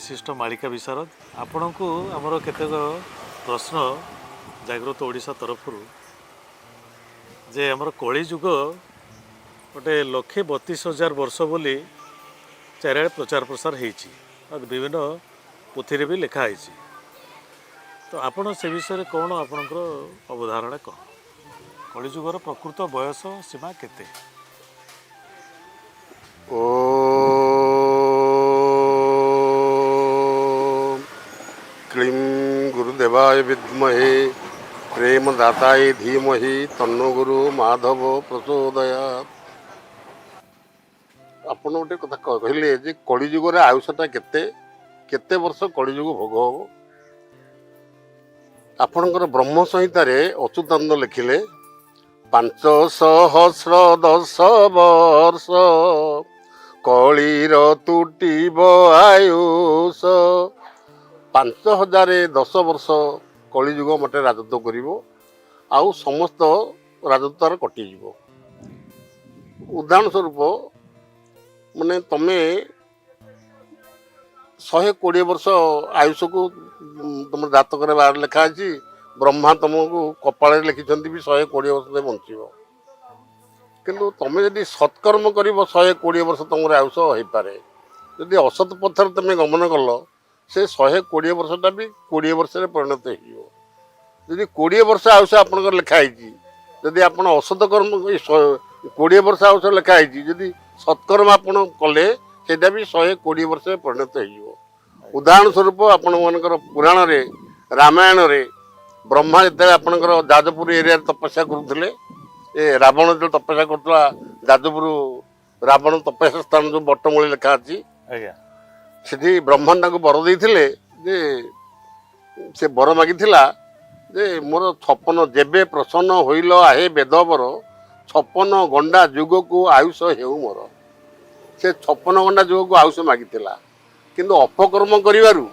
विशिष्ट मालिका विशारद आपण को आमर केतेक प्रश्न जागृत ओडिशा तरफ जे आमर कली जुग गोटे 1,32,000 वर्ष बोली चारिआडे प्रचार प्रसार होती विभिन्न पुथी भी लिखाई। तो आपण से विषय कौन आपणकर अवधारणा कह कलिजुगर प्रकृत बयस सीमा केते? ओम क्लीं गुरुदेवाय विद्महे प्रेमदाताय धीमहि तन्नो गुरु माधव प्रचोदयात्। आपण गोटे कथा कहले जे कलिजुगर आयुषटा केते केते वर्ष कलिजुग भोग हम। आपणकर ब्रह्म संहितार अच्युतानंद लिखिले 510 वर्ष कलिर तुटिब आयुष। 5,010 वर्ष कलिजुग मटे राजत्व करिवो आउ समस्त राजत्वर कटिଯିव। उदाहरण स्वरूप माने तमे 120 वर्ष आयुष को तुम जातक बाहर लिखा अच्छी ब्रह्मा तुमको कपाल लिखिं भी 120 वर्ष बंचब किंतु तुम जब सत्कर्म कर 120 वर्ष तुम आयुष हो पारे। जदि असत पथर तुम गमन कल से 120 वर्षटा भी 20 वर्ष परिणत हो। 20 वर्ष आयुष आपंकर लिखाई जदि आप असत कर्म 20 वर्ष आयुष लिखाई जदि सत्कर्म आप कले सेटा भी 120 वर्ष परिणत हो। उदाहरण स्वरूप आपण मानकर पुराण रे रामायण रे ब्रह्मा जिते आपणकर जाजपुर एरिया तपस्या करुले रावण जो तपस्या करुला जाजपुर रावण तपस्या स्थान जो बटमूली लिखा अच्छी से ब्रह्मा बर देते जे से बर मागी जे मोर 56 जेबे प्रसन्न होइल आहे बेदबर 56 गंडा जुग को आयुष हेउ मोर। से 56 गंडा जुग को आयुष मागिला किंतु अपकर्म करू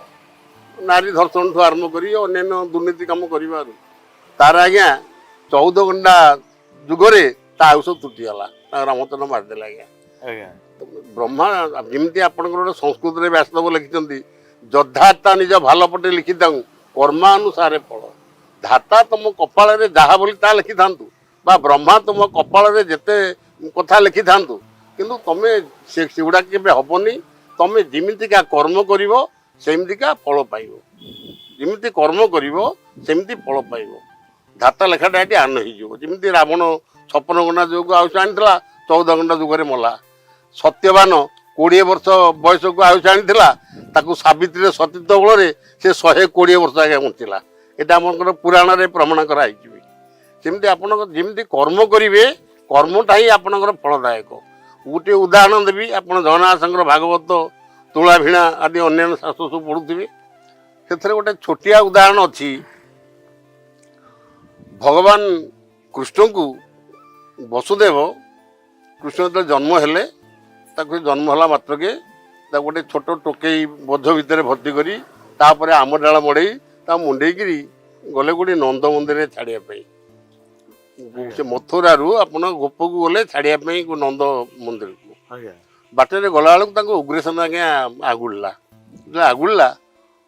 नारी धर्षण ठू आरंभ कर अन्य दुर्नीति कम कर तार आज्ञा 14 गंडा जुगरे आयुष तुटीगला रामचंद्र मारिदेला आज्ञा। ब्रह्मा जमी आपंकर संस्कृत में व्यासदेव लिखिं जधाता निज भाल पटे लिखि था कर्मानुसारे फल धाता तुम कपाल जहा बोली ता लिखि था ब्रह्मा तुम कपाल जिते कथा लिखि था किंतु तुम से गुड़ा हेनी तुम जमीतिका कर्म करमिका फल पाइब जमी कर्म करमती फल पाइब धाता लेखाटा ये आन होमती रावण 56 घंटा जुग आयुष आनी 14 घंटा जुगे मला। सत्यवान 20 वर्ष बयस को आयुष आनी सावित्री सतीत्व बल से 120 वर्ष आगे बंचला। यहाँ आम पुराण में प्रमाण कराई सेमती आप जमी कर्म करेंगे कर्मटा ही आपंकर फलदायक। गोटे उदाहरण देवी आप जगन्नाथ भागवत तुला भिणा आदि अन्य शास्त्र सब पढ़ुवे से गोटे छोटिया उदाहरण अच्छी भगवान कृष्ण को वसुदेव कृष्ण जो जन्म हेले जन्म है मात्र के गोटे छोट टोकई बोझ भितर भर्ती करी तापर आम डाल मड़े मुंडे गले गोटे नंद मंदिर छाड़ापी से मथुरा आप गोप को गले छाड़ापी नंद मंदिर को बाटर गला बेलू उग्रेसन आज्ञा आगुड़ला आगुड़ला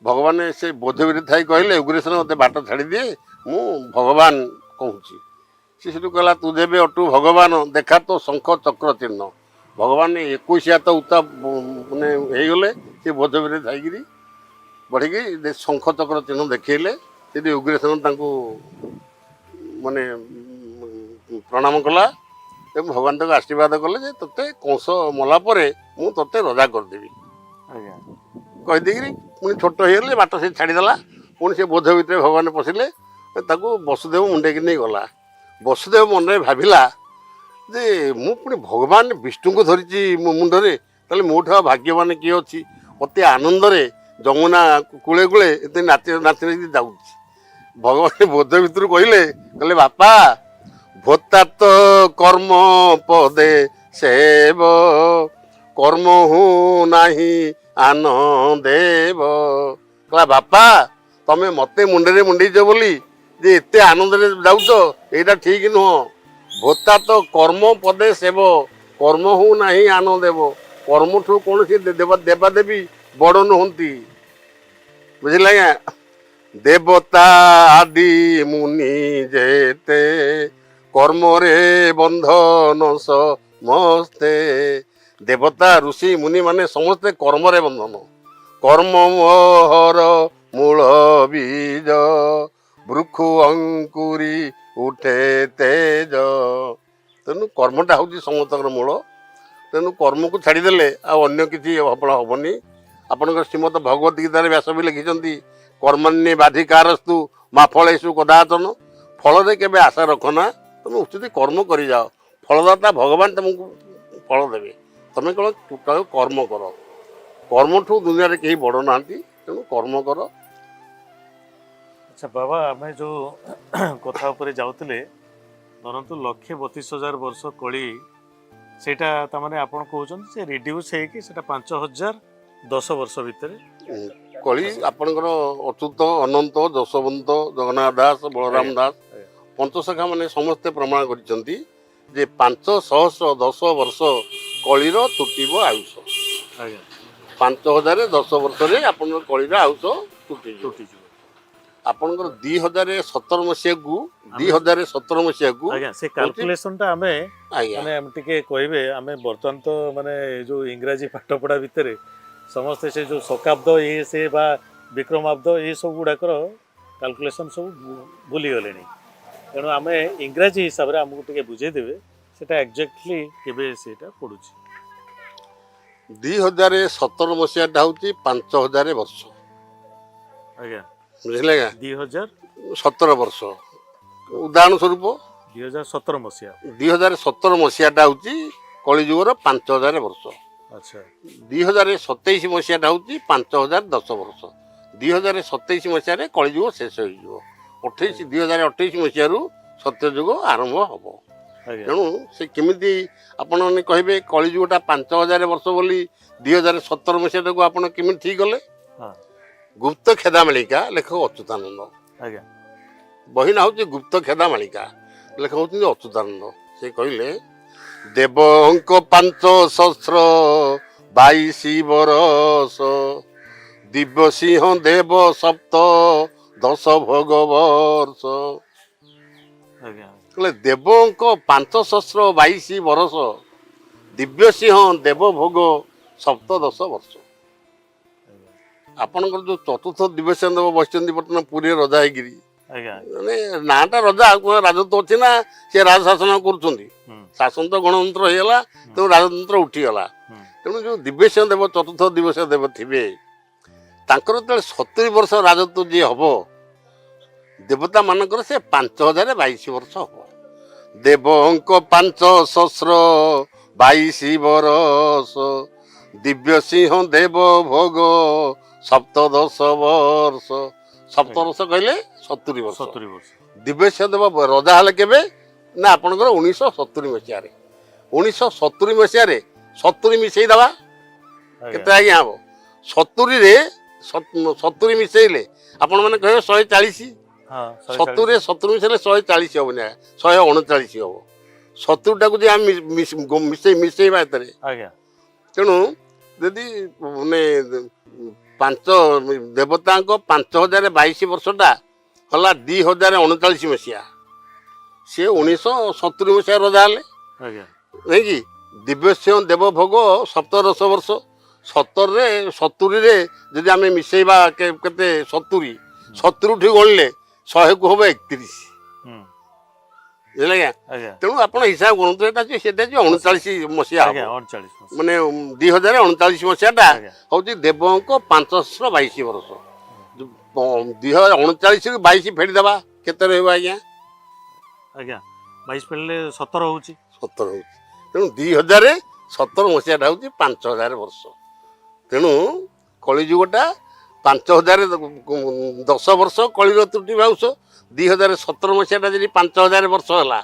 भगवान से बोध भी थी कहले उग्रेसन मत बाट छाड़ी दिए मु भगवान कहूँ सी कहला तू जेब अटू भगवान देखा तो शंख चक्र चिन्ह भगवान 21 तो उता मैंने होगले सी बोध भी थी बढ़ी शंख चक्र चिन्ह देखले से उग्रेसन माने प्रणाम कला भगवान तक आशीर्वाद कले ते कंस मला मु ते रजा करदेवी कहीदे पुणी छोट हो बाट से छाड़देला पुणी से बोध भितर भगवान पशिले वसुदेव मुंडे नहीं गला। वसुदेव मन में भाविला जे मु पुणी भगवान विष्णु को धरी मो मुंडे तेल मोठ भाग्यवान किए अच्छी अति आनंद जमुना कूले कूले ये नाच नाच जाऊँ भगवान बोध भितर कहले कहले बापा भोता तो कर्म पदे सेव कर्म हूँ नाही आन देव कहला बापा तमें मत मुंडे मुंडीच बोली जे एते आनंद जाऊच यहाँ ठीक नुह भोता तो कर्म पदे सेव कर्म हूँ नाही आन देव कर्म ठू कौन देवादेवी बड़ नुहति ବୁଝିଲେ ଆଜ୍ଞା। ଦେବତା ଆଦି ମୁନି ଯେତେ କର୍ମରେ ବନ୍ଧନ ସମସ୍ତେ। ଦେବତା ଋଷି ମୁନି ମାନେ ସମସ୍ତେ କର୍ମରେ ବନ୍ଧନ। କର୍ମ ମୋହର ମୂଳ ବୀଜ ବୃକ୍ଷୁ ଅଙ୍କୁରି ଉଠେ ତେଜ। ତେଣୁ କର୍ମଟା ହେଉଛି ସମସ୍ତଙ୍କର ମୂଳ। ତେଣୁ କର୍ମକୁ ଛାଡ଼ିଦେଲେ ଆଉ ଅନ୍ୟ କିଛି ଫଳ ହେବନି। ଆପଣଙ୍କର ଶ୍ରୀମଦ ଭଗବତ ଗୀତାରେ ବ୍ୟାସ ବି ଲେଖିଛନ୍ତି କର୍ମଣ୍ୟେ ବାଧିକାରସ୍ତୁ ମା ଫଳେଷୁ କଦାଚନ। ଫଳରେ କେବେ ଆଶା ରଖନା, ତମେ ଉଚିତ କର୍ମ କରିଯାଅ। ଫଳଦାତା ଭଗବାନ ତମକୁ ଫଳ ଦେବେ। ତମେ କ'ଣ ଟୋଟାଲ କର୍ମ କର। କର୍ମଠୁ ଦୁନିଆରେ କେହି ବଡ଼ ନାହାନ୍ତି। ତେଣୁ କର୍ମ କର। ଆଚ୍ଛା ବାବା, ଆମେ ଯେଉଁ କଥା ଉପରେ ଯାଉଥିଲେ, ଧରନ୍ତୁ 1,32,000 ବର୍ଷ କଳି, ସେଇଟା ତାମାନେ ଆପଣ କହୁଛନ୍ତି ଯେ ରିଡ୍ୟୁସ୍ ହେଇକି ସେଇଟା 5,010 ବର୍ଷ ଭିତରେ। କଳି ଆପଣଙ୍କର ଅଚ୍ୟୁତ, ଅନନ୍ତ, ଯଶୋବନ୍ତ, ଜଗନ୍ନାଥ ଦାସ, ବଳରାମ ଦାସ ପଞ୍ଚସଖା ମାନେ ସମସ୍ତେ ପ୍ରମାଣ କରିଛନ୍ତି ଯେ 510 ବର୍ଷ କଳିର ତୁଟିବ ଆୟୁଷ। ଆଜ୍ଞା 5,010 ବର୍ଷରେ ଆପଣଙ୍କର କଳିର ଆୟୁଷ ତୁଟିଯିବ। ତୁଟିଯିବ। ଆପଣଙ୍କର 2017 ମସିହାକୁ 2017 ମସିହାକୁ ଆଜ୍ଞା ସେ କାଲକୁଲେସନଟା ଆମେ ଆଜ୍ଞା ମାନେ ଟିକେ କହିବେ। ଆମେ ବର୍ତ୍ତମାନ ତ ମାନେ ଯେଉଁ ଇଂରାଜୀ ପାଠପଢ଼ା ଭିତରେ ସମସ୍ତେ ସେ ଯେଉଁ ଶକାବ୍ଦ ଇଏ ସେ ବା ବିକ୍ରମାବ୍ଦ ଏସବୁ ଗୁଡ଼ାକର କାଲକୁଲେସନ୍ ସବୁ ଭୁଲିଗଲେଣି। ତେଣୁ ଆମେ ଇଂରାଜୀ ହିସାବରେ ଆମକୁ ଟିକେ ବୁଝେଇଦେବେ ସେଇଟା ଏକ୍ଜାକ୍ଟଲି କେବେ ସେଇଟା ପଡ଼ୁଛି। 2017 ମସିହାଟା ହେଉଛି 5,000 ବର୍ଷ। ଆଜ୍ଞା ବୁଝିଲେ ଆଜ୍ଞା। 2017 ବର୍ଷ ଉଦାହରଣ ସ୍ୱରୂପ ମସିହା। 2017 ମସିହାଟା ହେଉଛି କଳିଯୁଗର 5,000 ବର୍ଷ। ଆଚ୍ଛା 2027 ମସିହାଟା ହେଉଛି 5,010 ବର୍ଷ। 2027 ମସିହାରେ କଳିଯୁଗ ଶେଷ ହୋଇଯିବ। 2028 ମସିହାରୁ ସତ୍ୟଯୁଗ ଆରମ୍ଭ ହେବ। ଆଜ୍ଞା ତେଣୁ ସେ କେମିତି ଆପଣମାନେ କହିବେ କଳିଯୁଗଟା 5,000 ବର୍ଷ ବୋଲି 2017 ମସିହାଟାକୁ ଆପଣ କେମିତି ଠିକ୍ କଲେ? ହଁ ଗୁପ୍ତ ଖେଦା ମାଳିକା ଲେଖକ ଅଚ୍ୟୁତାନନ୍ଦ। ଆଜ୍ଞା ବହି ନାଁ ହେଉଛି ଗୁପ୍ତ ଖେଦା ମାଳିକା, ଲେଖକ ହେଉଛନ୍ତି ଅଚ୍ୟୁତାନନ୍ଦ। ସେ କହିଲେ ଦେବଙ୍କ 5,022 ବରଷ ଦିବ୍ୟସିଂହ ଦେବ ସପ୍ତ 10 ଭୋଗ ବର୍ଷ। ଆଜ୍ଞା କହିଲେ ଦେବଙ୍କ 5,022 ବରଷ ଦିବ୍ୟସିଂହ ଦେବ ଭୋଗ ସପ୍ତ 10 ବର୍ଷ। ଆପଣଙ୍କର ଯେଉଁ ଚତୁର୍ଥ ଦିବ୍ୟସିଂହ ଦେବ ବସିଛନ୍ତି ବର୍ତ୍ତମାନ ପୁରୀରେ ରଜା ହେଇକିରି, ଆଜ୍ଞା ମାନେ ନାଁଟା ରଜା, ଆଉ କ'ଣ ରାଜତ୍ୱ ଅଛି ନା ସେ ରାଜଶାସନ କରୁଛନ୍ତି? ଶାସନ ତ ଗଣତନ୍ତ୍ର ହେଇଗଲା, ତେଣୁ ରାଜତନ୍ତ୍ର ଉଠିଗଲା। ତେଣୁ ଯେଉଁ ଦିବ୍ୟସିଂହ ଦେବ ଚତୁର୍ଥ ଦିବ୍ୟସିଂହ ଦେବ ଥିବେ, ତାଙ୍କର ଯେତେବେଳେ 70 ବର୍ଷ ରାଜତ୍ୱ ଯିଏ ହବ, ଦେବତା ମାନଙ୍କର ସେ 5,022 ବର୍ଷ ହବ। ଦେବଙ୍କ 5,022 ବରଷ ଦିବ୍ୟସିଂହ ଦେବ ଭୋଗ ସପ୍ତ 10 ବର୍ଷ। ସପ୍ତଦଶ କହିଲେ 70 ବର୍ଷ। 70 ବର୍ଷ। ଦିବ୍ୟସିଂହ ଦେବ ରଜା ହେଲେ କେବେ ନା ଆପଣଙ୍କର 1970 ମସିହାରେ। 1970 ମସିହାରେ 70 ମିଶେଇ ଦେବା କେତେ ଆଜ୍ଞା ହବ? 70ରେ 70 ମିଶେଇଲେ ଆପଣମାନେ କହିବେ 140। 70ରେ 70 ମିଶେଇଲେ 140 ହବନି ଆଜ୍ଞା, 139 ହବ। 70ଟାକୁ ଯଦି ଆମେ ମିଶେଇବା ଏଥିରେ, ତେଣୁ ଯଦି ମାନେ ଦେବତାଙ୍କ 5,022 ବର୍ଷଟା ହେଲା 2039 ମସିହା। ସିଏ 1970 ମସିହା ରଜା ହେଲେ ନାଇଁକି। ଦିବ୍ୟସିଂହ ଦେବ ଭୋଗ 17 ବର୍ଷ। 70ରେ ଯଦି ଆମେ ମିଶେଇବା କେତେ 70ଠୁ ଗଣିଲେ 100କୁ ହବ 31। ବୁଝିଲେ ଆଜ୍ଞା। ତେଣୁ ଆପଣ ହିସାବ କରନ୍ତୁ, ସେଇଟା 39 ମସିହା ହବ। ମାନେ 2039 ମସିହାଟା ହେଉଛି ଦେବଙ୍କ 5,022 ବର୍ଷ। 2039ରୁ 22 ଫେରିଦେବା କେତେ ରହିବ ଆଜ୍ଞା? ଆଜ୍ଞା 22 ଫେରିଲେ 17 ହେଉଛି। 17 ହେଉଛି। ତେଣୁ 2017 ମସିହାଟା ହେଉଛି 5,000 ବର୍ଷ। ତେଣୁ କଳିଯୁଗଟା 5,010 ବର୍ଷ କଳିର ତ୍ରୁଟି ବାଉଷ। 2017 ମସିହାଟା ଯଦି 5,000 ବର୍ଷ ହେଲା,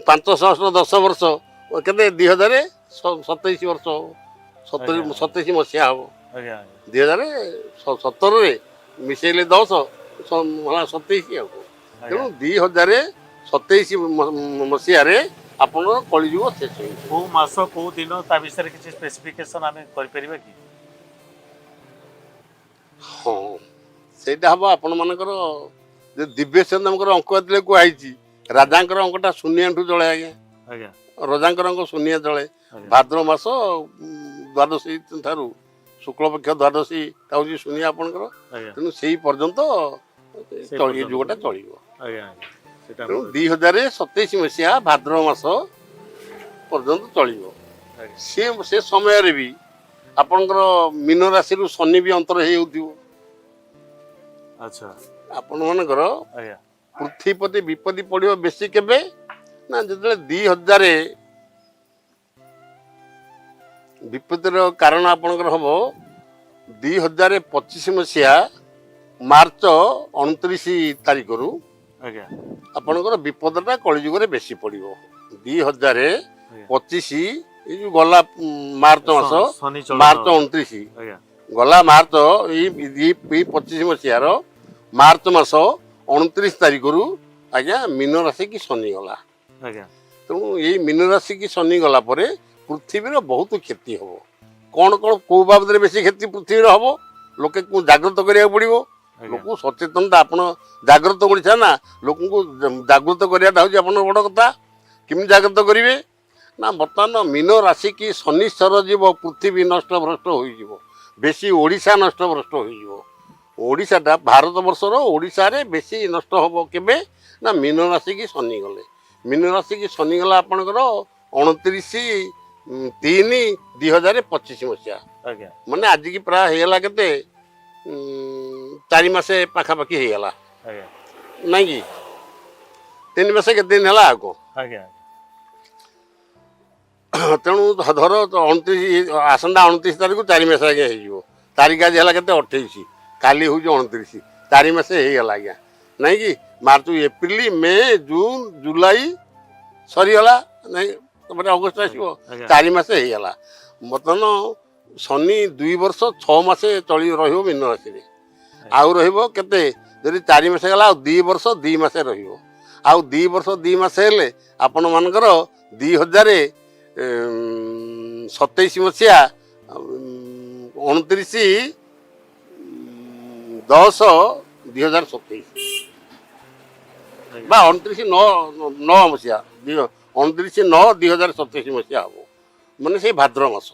5,010 ବର୍ଷ କେତେ? 2027 ବର୍ଷ ହବ। 27 ମସିହା ହବ। 2017ରେ ମିଶେଇଲେ 10 ହେଲା 27 ଆଉ। ତେଣୁ 2027 ମସିହାରେ ଆପଣଙ୍କର କଳିଯୁଗ ଶେଷ ହେଇଯିବ। କେଉଁ ମାସ କେଉଁ ଦିନ ତା ବିଷୟରେ କିଛି ସ୍ପେସିଫିକେସନ୍ ଆମେ କରିପାରିବା କି? ହଁ ସେଇଟା ହବ ଆପଣ ମାନଙ୍କର ଯେ ଦିବ୍ୟଚନ୍ଦ୍ରଙ୍କର ଅଙ୍କ ଯେତେବେଳେ କୁହାଯାଇଛି ରାଜାଙ୍କର ଅଙ୍କଟା ଶୂନ୍ୟଠୁ ଚଳେ ଆଜ୍ଞା, ଆଜ୍ଞା ରଜାଙ୍କର ଅଙ୍କ ଶୂନ୍ୟ ଚଳେ। ଆଜ୍ଞା ଭାଦ୍ର ମାସ ଦ୍ୱାଦଶୀ ଠାରୁ ଶୁକ୍ଳପକ୍ଷ ଦ୍ୱାଦଶୀ ଟା ହେଉଛି ଶୂନ୍ୟ ଆପଣଙ୍କର, ଆଜ୍ଞା ତେଣୁ ସେଇ ପର୍ଯ୍ୟନ୍ତ ସେଇ ଏ ପର୍ଯ୍ୟନ୍ତ। ଯୁଗଟା ଚଳିବ। ଆଜ୍ଞା ଆଜ୍ଞା ସେଟା ତେଣୁ ଆମର 2027 ମସିହା ଭାଦ୍ର ମାସ ପର୍ଯ୍ୟନ୍ତ ଚଳିବ। ଆଜ୍ଞା ସେ ସମୟରେ ବି ଆପଣଙ୍କର ମୀନ ରାଶିରୁ ଶନି ବି ଅନ୍ତର ହେଇଯାଉଥିବ। ଆଚ୍ଛା ଆପଣ ମାନଙ୍କର ଆଜ୍ଞା ପୃଥିବୀପତି ବିପତ୍ତି ପଡ଼ିବ ବେଶୀ କେବେ ନା ଯେତେବେଳେ 2000 ବିପତ୍ତିର କାରଣ ଆପଣଙ୍କର ହବ 2025 ମସିହା ମାର୍ଚ୍ଚ 29 ତାରିଖରୁ ଆଜ୍ଞା ଆପଣଙ୍କର ବିପଦଟା କଳିଯୁଗରେ ବେଶୀ ପଡ଼ିବ। ଆଜ୍ଞା 2025 ଏଇ ଯୋଉ ଗଲା ମାର୍ଚ୍ଚ ମାସ ଶନି ଚଳନ ମାର୍ଚ୍ଚ 29 ଆଜ୍ଞା ଗଲା ମାର୍ଚ୍ଚ ଏଇ 25 ମସିହାର ମାର୍ଚ୍ଚ ମାସ 29 ତାରିଖରୁ ଆଜ୍ଞା ମୀନ ରାଶି କି ଶନି ଗଲା। ଆଜ୍ଞା ତେଣୁ ଏଇ ମୀନ ରାଶି କି ଶନି ଗଲା ପରେ ପୃଥିବୀର ବହୁତ କ୍ଷତି ହବ। କ'ଣ କ'ଣ କୋଉ ବାବଦରେ ବେଶୀ କ୍ଷତି ପୃଥିବୀର ହବ ଲୋକେ ଜାଗ୍ରତ କରିବାକୁ ପଡ଼ିବ। ଆଜ୍ଞା ଲୋକଙ୍କୁ ସଚେତନତା ଆପଣ ଜାଗ୍ରତ ଓଡ଼ିଶା ନା ଲୋକଙ୍କୁ ଜାଗ୍ରତ କରିବାଟା ହେଉଛି ଆପଣଙ୍କ ବଡ଼ କଥା। କେମିତି ଜାଗ୍ରତ କରିବେ ନା ବର୍ତ୍ତମାନ ମୀନ ରାଶି କି ଶନିଶ୍ଚର ଯିବ ପୃଥିବୀ ନଷ୍ଟ ଭ୍ରଷ୍ଟ ହୋଇଯିବ, ବେଶୀ ଓଡ଼ିଶା ନଷ୍ଟ ଭ୍ରଷ୍ଟ ହୋଇଯିବ। ଓଡ଼ିଶାଟା ଭାରତ ବର୍ଷର ଓଡ଼ିଶାରେ ବେଶୀ ନଷ୍ଟ ହବ କେବେ ନା ମୀନ ରାଶି କି ଶନି ଗଲେ। ମୀନ ରାଶି କି ଶନି ଗଲା ଆପଣଙ୍କର 29/3/2025 ମସିହା, ଆଜ୍ଞା ମାନେ ଆଜିକି ପ୍ରାୟ ହେଇଗଲା କେତେ 4 ମାସ ପାଖାପାଖି ହେଇଗଲା ଆଜ୍ଞା ନାଇଁ କି 3 ମାସ କେତେ ଦିନ ହେଲା ଆଉ ଆଜ୍ଞା ତେଣୁ ଧର 29 ଆସନ୍ତା 29 ତାରିଖକୁ 4 ମାସ ଆଜ୍ଞା ହେଇଯିବ। ତାରିଖ ଆଜି ହେଲା କେତେ 28, କାଲି ହେଉଛି 29, 4 ମାସ ହେଇଗଲା ଆଜ୍ଞା ନାଇଁ କି। March April May June July ସରିଗଲା ନାଇଁ, ତାପରେ ଅଗଷ୍ଟ ଆସିବ, ଆଜ୍ଞା 4 ମାସ ହେଇଗଲା। ବର୍ତ୍ତମାନ ଶନି 2 ବର୍ଷ 6 ମାସ ରହିବ ମୀନ ରାଶିରେ, ଆଉ ରହିବ କେତେ ଯଦି 4 ମାସ ଗଲା ଆଉ 2 ବର୍ଷ 2 ମାସ ରହିବ। ଆଉ 2 ବର୍ଷ 2 ମାସ ହେଲେ ଆପଣ ମାନଙ୍କର 2027 ମସିହା 29/10/2027 ବା 29/9 ମସିହା 29/9/2027 ମସିହା ହବ, ମାନେ ସେଇ ଭାଦ୍ର ମାସ।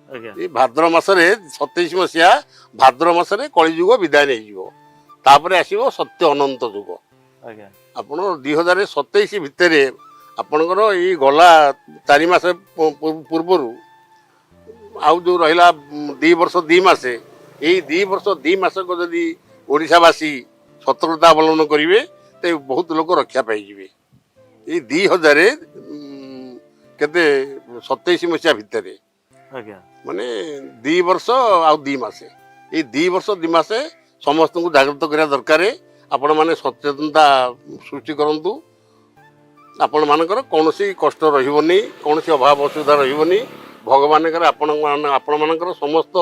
ଆଜ୍ଞା ଏଇ ଭାଦ୍ର ମାସରେ 27 ମସିହା ଭାଦ୍ର ମାସରେ କଳିଯୁଗ ବିଦାୟ ନେଇଯିବ, ତାପରେ ଆସିବ ସତ୍ୟ ଅନନ୍ତ ଯୁଗ। ଆଜ୍ଞା ଆପଣ 2027 ଭିତରେ ଆପଣଙ୍କର ଏଇ ଗଲା 4 ମାସ ପୂର୍ବରୁ ଆଉ ଯେଉଁ ରହିଲା 2 ବର୍ଷ 2 ମାସେ, ଏଇ 2 ବର୍ଷ 2 ମାସକୁ ଯଦି ଓଡ଼ିଶାବାସୀ ସତର୍କତା ଅବଲମ୍ବନ କରିବେ ତେବେ ବହୁତ ଲୋକ ରକ୍ଷା ପାଇଯିବେ। ଏଇ 2027 ମସିହା ଭିତରେ ଆଜ୍ଞା ମାନେ 2 ବର୍ଷ ଆଉ 2 ମାସେ, ଏଇ 2 ବର୍ଷ 2 ମାସେ ସମସ୍ତଙ୍କୁ ଜାଗ୍ରତ କରିବା ଦରକାର। ଆପଣମାନେ ସଚେତନତା ସୃଷ୍ଟି କରନ୍ତୁ, ଆପଣମାନଙ୍କର କୌଣସି କଷ୍ଟ ରହିବନି, କୌଣସି ଅଭାବ ଅସୁବିଧା ରହିବନି। ଭଗବାନଙ୍କର ଆପଣମାନଙ୍କର ସମସ୍ତ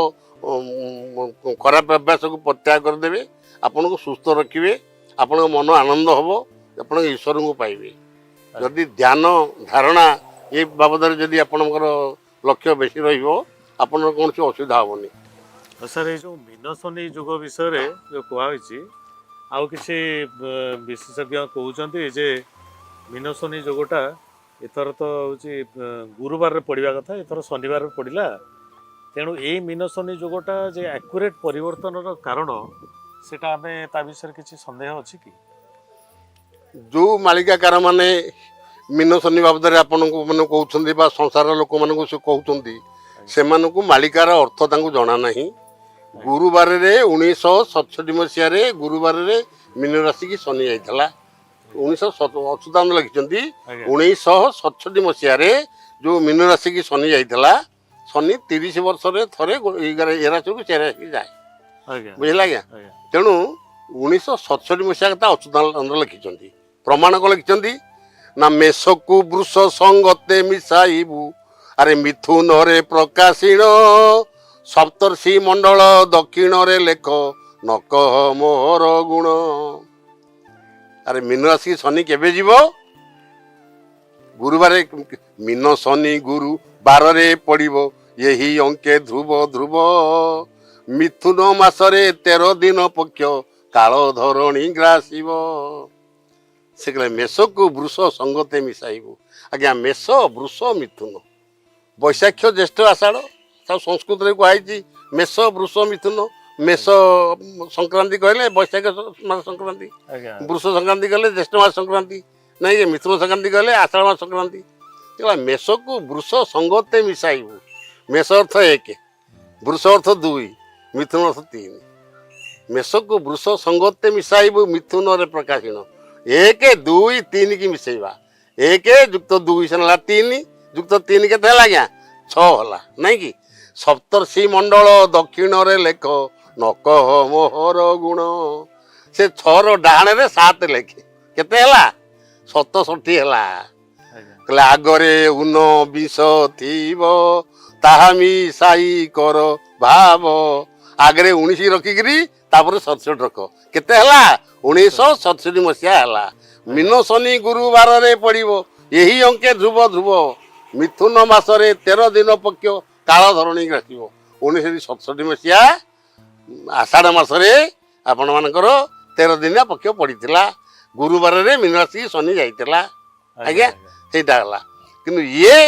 ଖରାପ ଅଭ୍ୟାସକୁ ପ୍ରତ୍ୟାଗ କରିଦେବେ, ଆପଣଙ୍କୁ ସୁସ୍ଥ ରଖିବେ, ଆପଣଙ୍କ ମନ ଆନନ୍ଦ ହେବ, ଆପଣ ଈଶ୍ୱରଙ୍କୁ ପାଇବେ। ଯଦି ଧ୍ୟାନ ଧାରଣା ଏ ବାବଦରେ ଯଦି ଆପଣଙ୍କର ଲକ୍ଷ୍ୟ ବେଶୀ ରହିବ ଆପଣଙ୍କର କୌଣସି ଅସୁବିଧା ହେବନି। ସାର୍ ଏଇ ଯେଉଁ ମୀନ ଶନି ଯୁଗ ବିଷୟରେ ଯେଉଁ କୁହାହେଇଛି, ଆଉ କିଛି ବିଶେଷଜ୍ଞ କହୁଛନ୍ତି ଯେ ମୀନ ଶନି ଯୋଗଟା ଏଥର ତ ହେଉଛି ଗୁରୁବାରରେ ପଡ଼ିବା କଥା, ଏଥର ଶନିବାରରେ ପଡ଼ିଲା। ତେଣୁ ଏଇ ମୀନ ଶନି ଯୋଗଟା ଯେ ଆକ୍ୟୁରେଟ୍ ପରିବର୍ତ୍ତନର କାରଣ ସେଇଟା ଆମେ ତା ବିଷୟରେ କିଛି ସନ୍ଦେହ ଅଛି କି? ଯେଉଁ ମାଳିକାକାରମାନେ ମୀନ ଶନି ବାବଦରେ ଆପଣଙ୍କୁ ମାନେ କହୁଛନ୍ତି ବା ସଂସାରର ଲୋକମାନଙ୍କୁ ସେ କହୁଛନ୍ତି, ସେମାନଙ୍କୁ ମାଳିକାର ଅର୍ଥ ତାଙ୍କୁ ଜଣା ନାହିଁ। ଗୁରୁବାରରେ 1967 ମସିହାରେ ଗୁରୁବାରରେ ମୀନ ରାଶିକି ଶନି ଯାଇଥିଲା। 1957 ଲେଖିଛନ୍ତି, ଆଜ୍ଞା 1967 ମସିହାରେ ଯେଉଁ ମୀନ ରାଶିକି ଶନି ଯାଇଥିଲା, ଶନି 30 ବର୍ଷରେ ଥରେ ଏ ରାଶିକୁ ସେ ରାଶିକି ଯାଏ, ଆଜ୍ଞା ବୁଝିଲା ଆଜ୍ଞା। ଆଜ୍ଞା ତେଣୁ 1967 ମସିହା କଥା ଅଚ୍ୟୁତାନନ୍ଦ ଲେଖିଛନ୍ତି। ପ୍ରମାଣ କ'ଣ ଲେଖିଛନ୍ତି ନା ମେଷକୁ ବୃଷ ସଙ୍ଗତେ ମିଶାଇବୁ, ଆରେ ମିଥୁନରେ ପ୍ରକାଶିଣ ସପ୍ତର୍ଷି ମଣ୍ଡଳ ଦକ୍ଷିଣରେ ଲେଖ ନକହ ମୋହର ଗୁଣ। ଆରେ ମୀନ ରାଶି ଶନି କେବେ ଯିବ? ଗୁରୁବାରେ ମୀନ ଶନି ଗୁରୁ ବାରରେ ପଡ଼ିବ, ଏହି ଅଙ୍କେ ଧ୍ରୁବ ଧ୍ରୁବ। ମିଥୁନ ମାସରେ 13 ଦିନ ପକ୍ଷ, କାଳ ଧରଣୀ ଗ୍ରାସିବ। ସେ କହିଲେ ମେଷକୁ ବୃଷ ସଙ୍ଗତେ ମିଶାଇବୁ। ଆଜ୍ଞା ମେଷ ବୃଷ ମିଥୁନ ବୈଶାଖ ଜ୍ୟେଷ୍ଠ ଆଷାଢ଼ ତାକୁ ସଂସ୍କୃତରେ କୁହାଯାଇଛି ମେଷ ବୃଷ ମିଥୁନ। ମେଷ ସଂକ୍ରାନ୍ତି କହିଲେ ବୈଶାଖ ମାସ ସଂକ୍ରାନ୍ତି, ଆଜ୍ଞା ବୃଷ ସଂକ୍ରାନ୍ତି କହିଲେ ଜ୍ୟେଷ୍ଠ ମାସ ସଂକ୍ରାନ୍ତି, ନାଇଁ ମିଥୁନ ସଂକ୍ରାନ୍ତି କହିଲେ ଆଷାଢ଼ ମାସ ସଂକ୍ରାନ୍ତି। ମେଷକୁ ବୃଷ ସଙ୍ଗତେ ମିଶାଇବୁ। ମେଷ ଅର୍ଥ 1, ବୃଷ ଅର୍ଥ 2, ମିଥୁନ ଅର୍ଥ 3। ମେଷକୁ ବୃଷ ସଙ୍ଗତେ ମିଶାଇବୁ ମିଥୁନରେ ପ୍ରକାଶିନ। 1 2 3 କି ମିଶେଇବା। 1 ଯୁକ୍ତ 2 ହେଲା 3 ଯୁକ୍ତ 3 କେତେ ହେଲା ଆଜ୍ଞା 6 ହେଲା ନାଇଁ କି। ସପ୍ତର୍ଷି ମଣ୍ଡଳ ଦକ୍ଷିଣରେ ଲେଖ ନକ ମୋହର ଗୁଣ। ସେ 6ର ଡାହାଣରେ 7 ଲେଖେ କେତେ ହେଲା 67 ହେଲା। କହିଲେ ଆଗରେ ଉନ ବିଷ ଥିବ ତାହା ମିଶାଇ କର ଭାବ। ଆଗରେ 19 ରଖିକିରି ତାପରେ 67 ରଖ କେତେ ହେଲା 1967 ମସିହା ହେଲା। ମିନ ଶନି ଗୁରୁବାରରେ ପଡ଼ିବ ଏହି ଅଙ୍କେ ଧ୍ରୁବ ଧ୍ରୁବ। ମିଥୁନ ମାସରେ 13 ଦିନ ପକ୍ଷ କାଳ ଧରଣୀ ଗ୍ରାସିବ। 1967 ମସିହା ଆଷାଢ଼ ମାସରେ ଆପଣମାନଙ୍କର 13 ଦିନିଆ ପକ୍ଷ ପଡ଼ିଥିଲା। ଗୁରୁବାରରେ ମୀନ ରାଶି ଶନି ଯାଇଥିଲା ଆଜ୍ଞା ସେଇଟା ହେଲା। କିନ୍ତୁ ଇଏ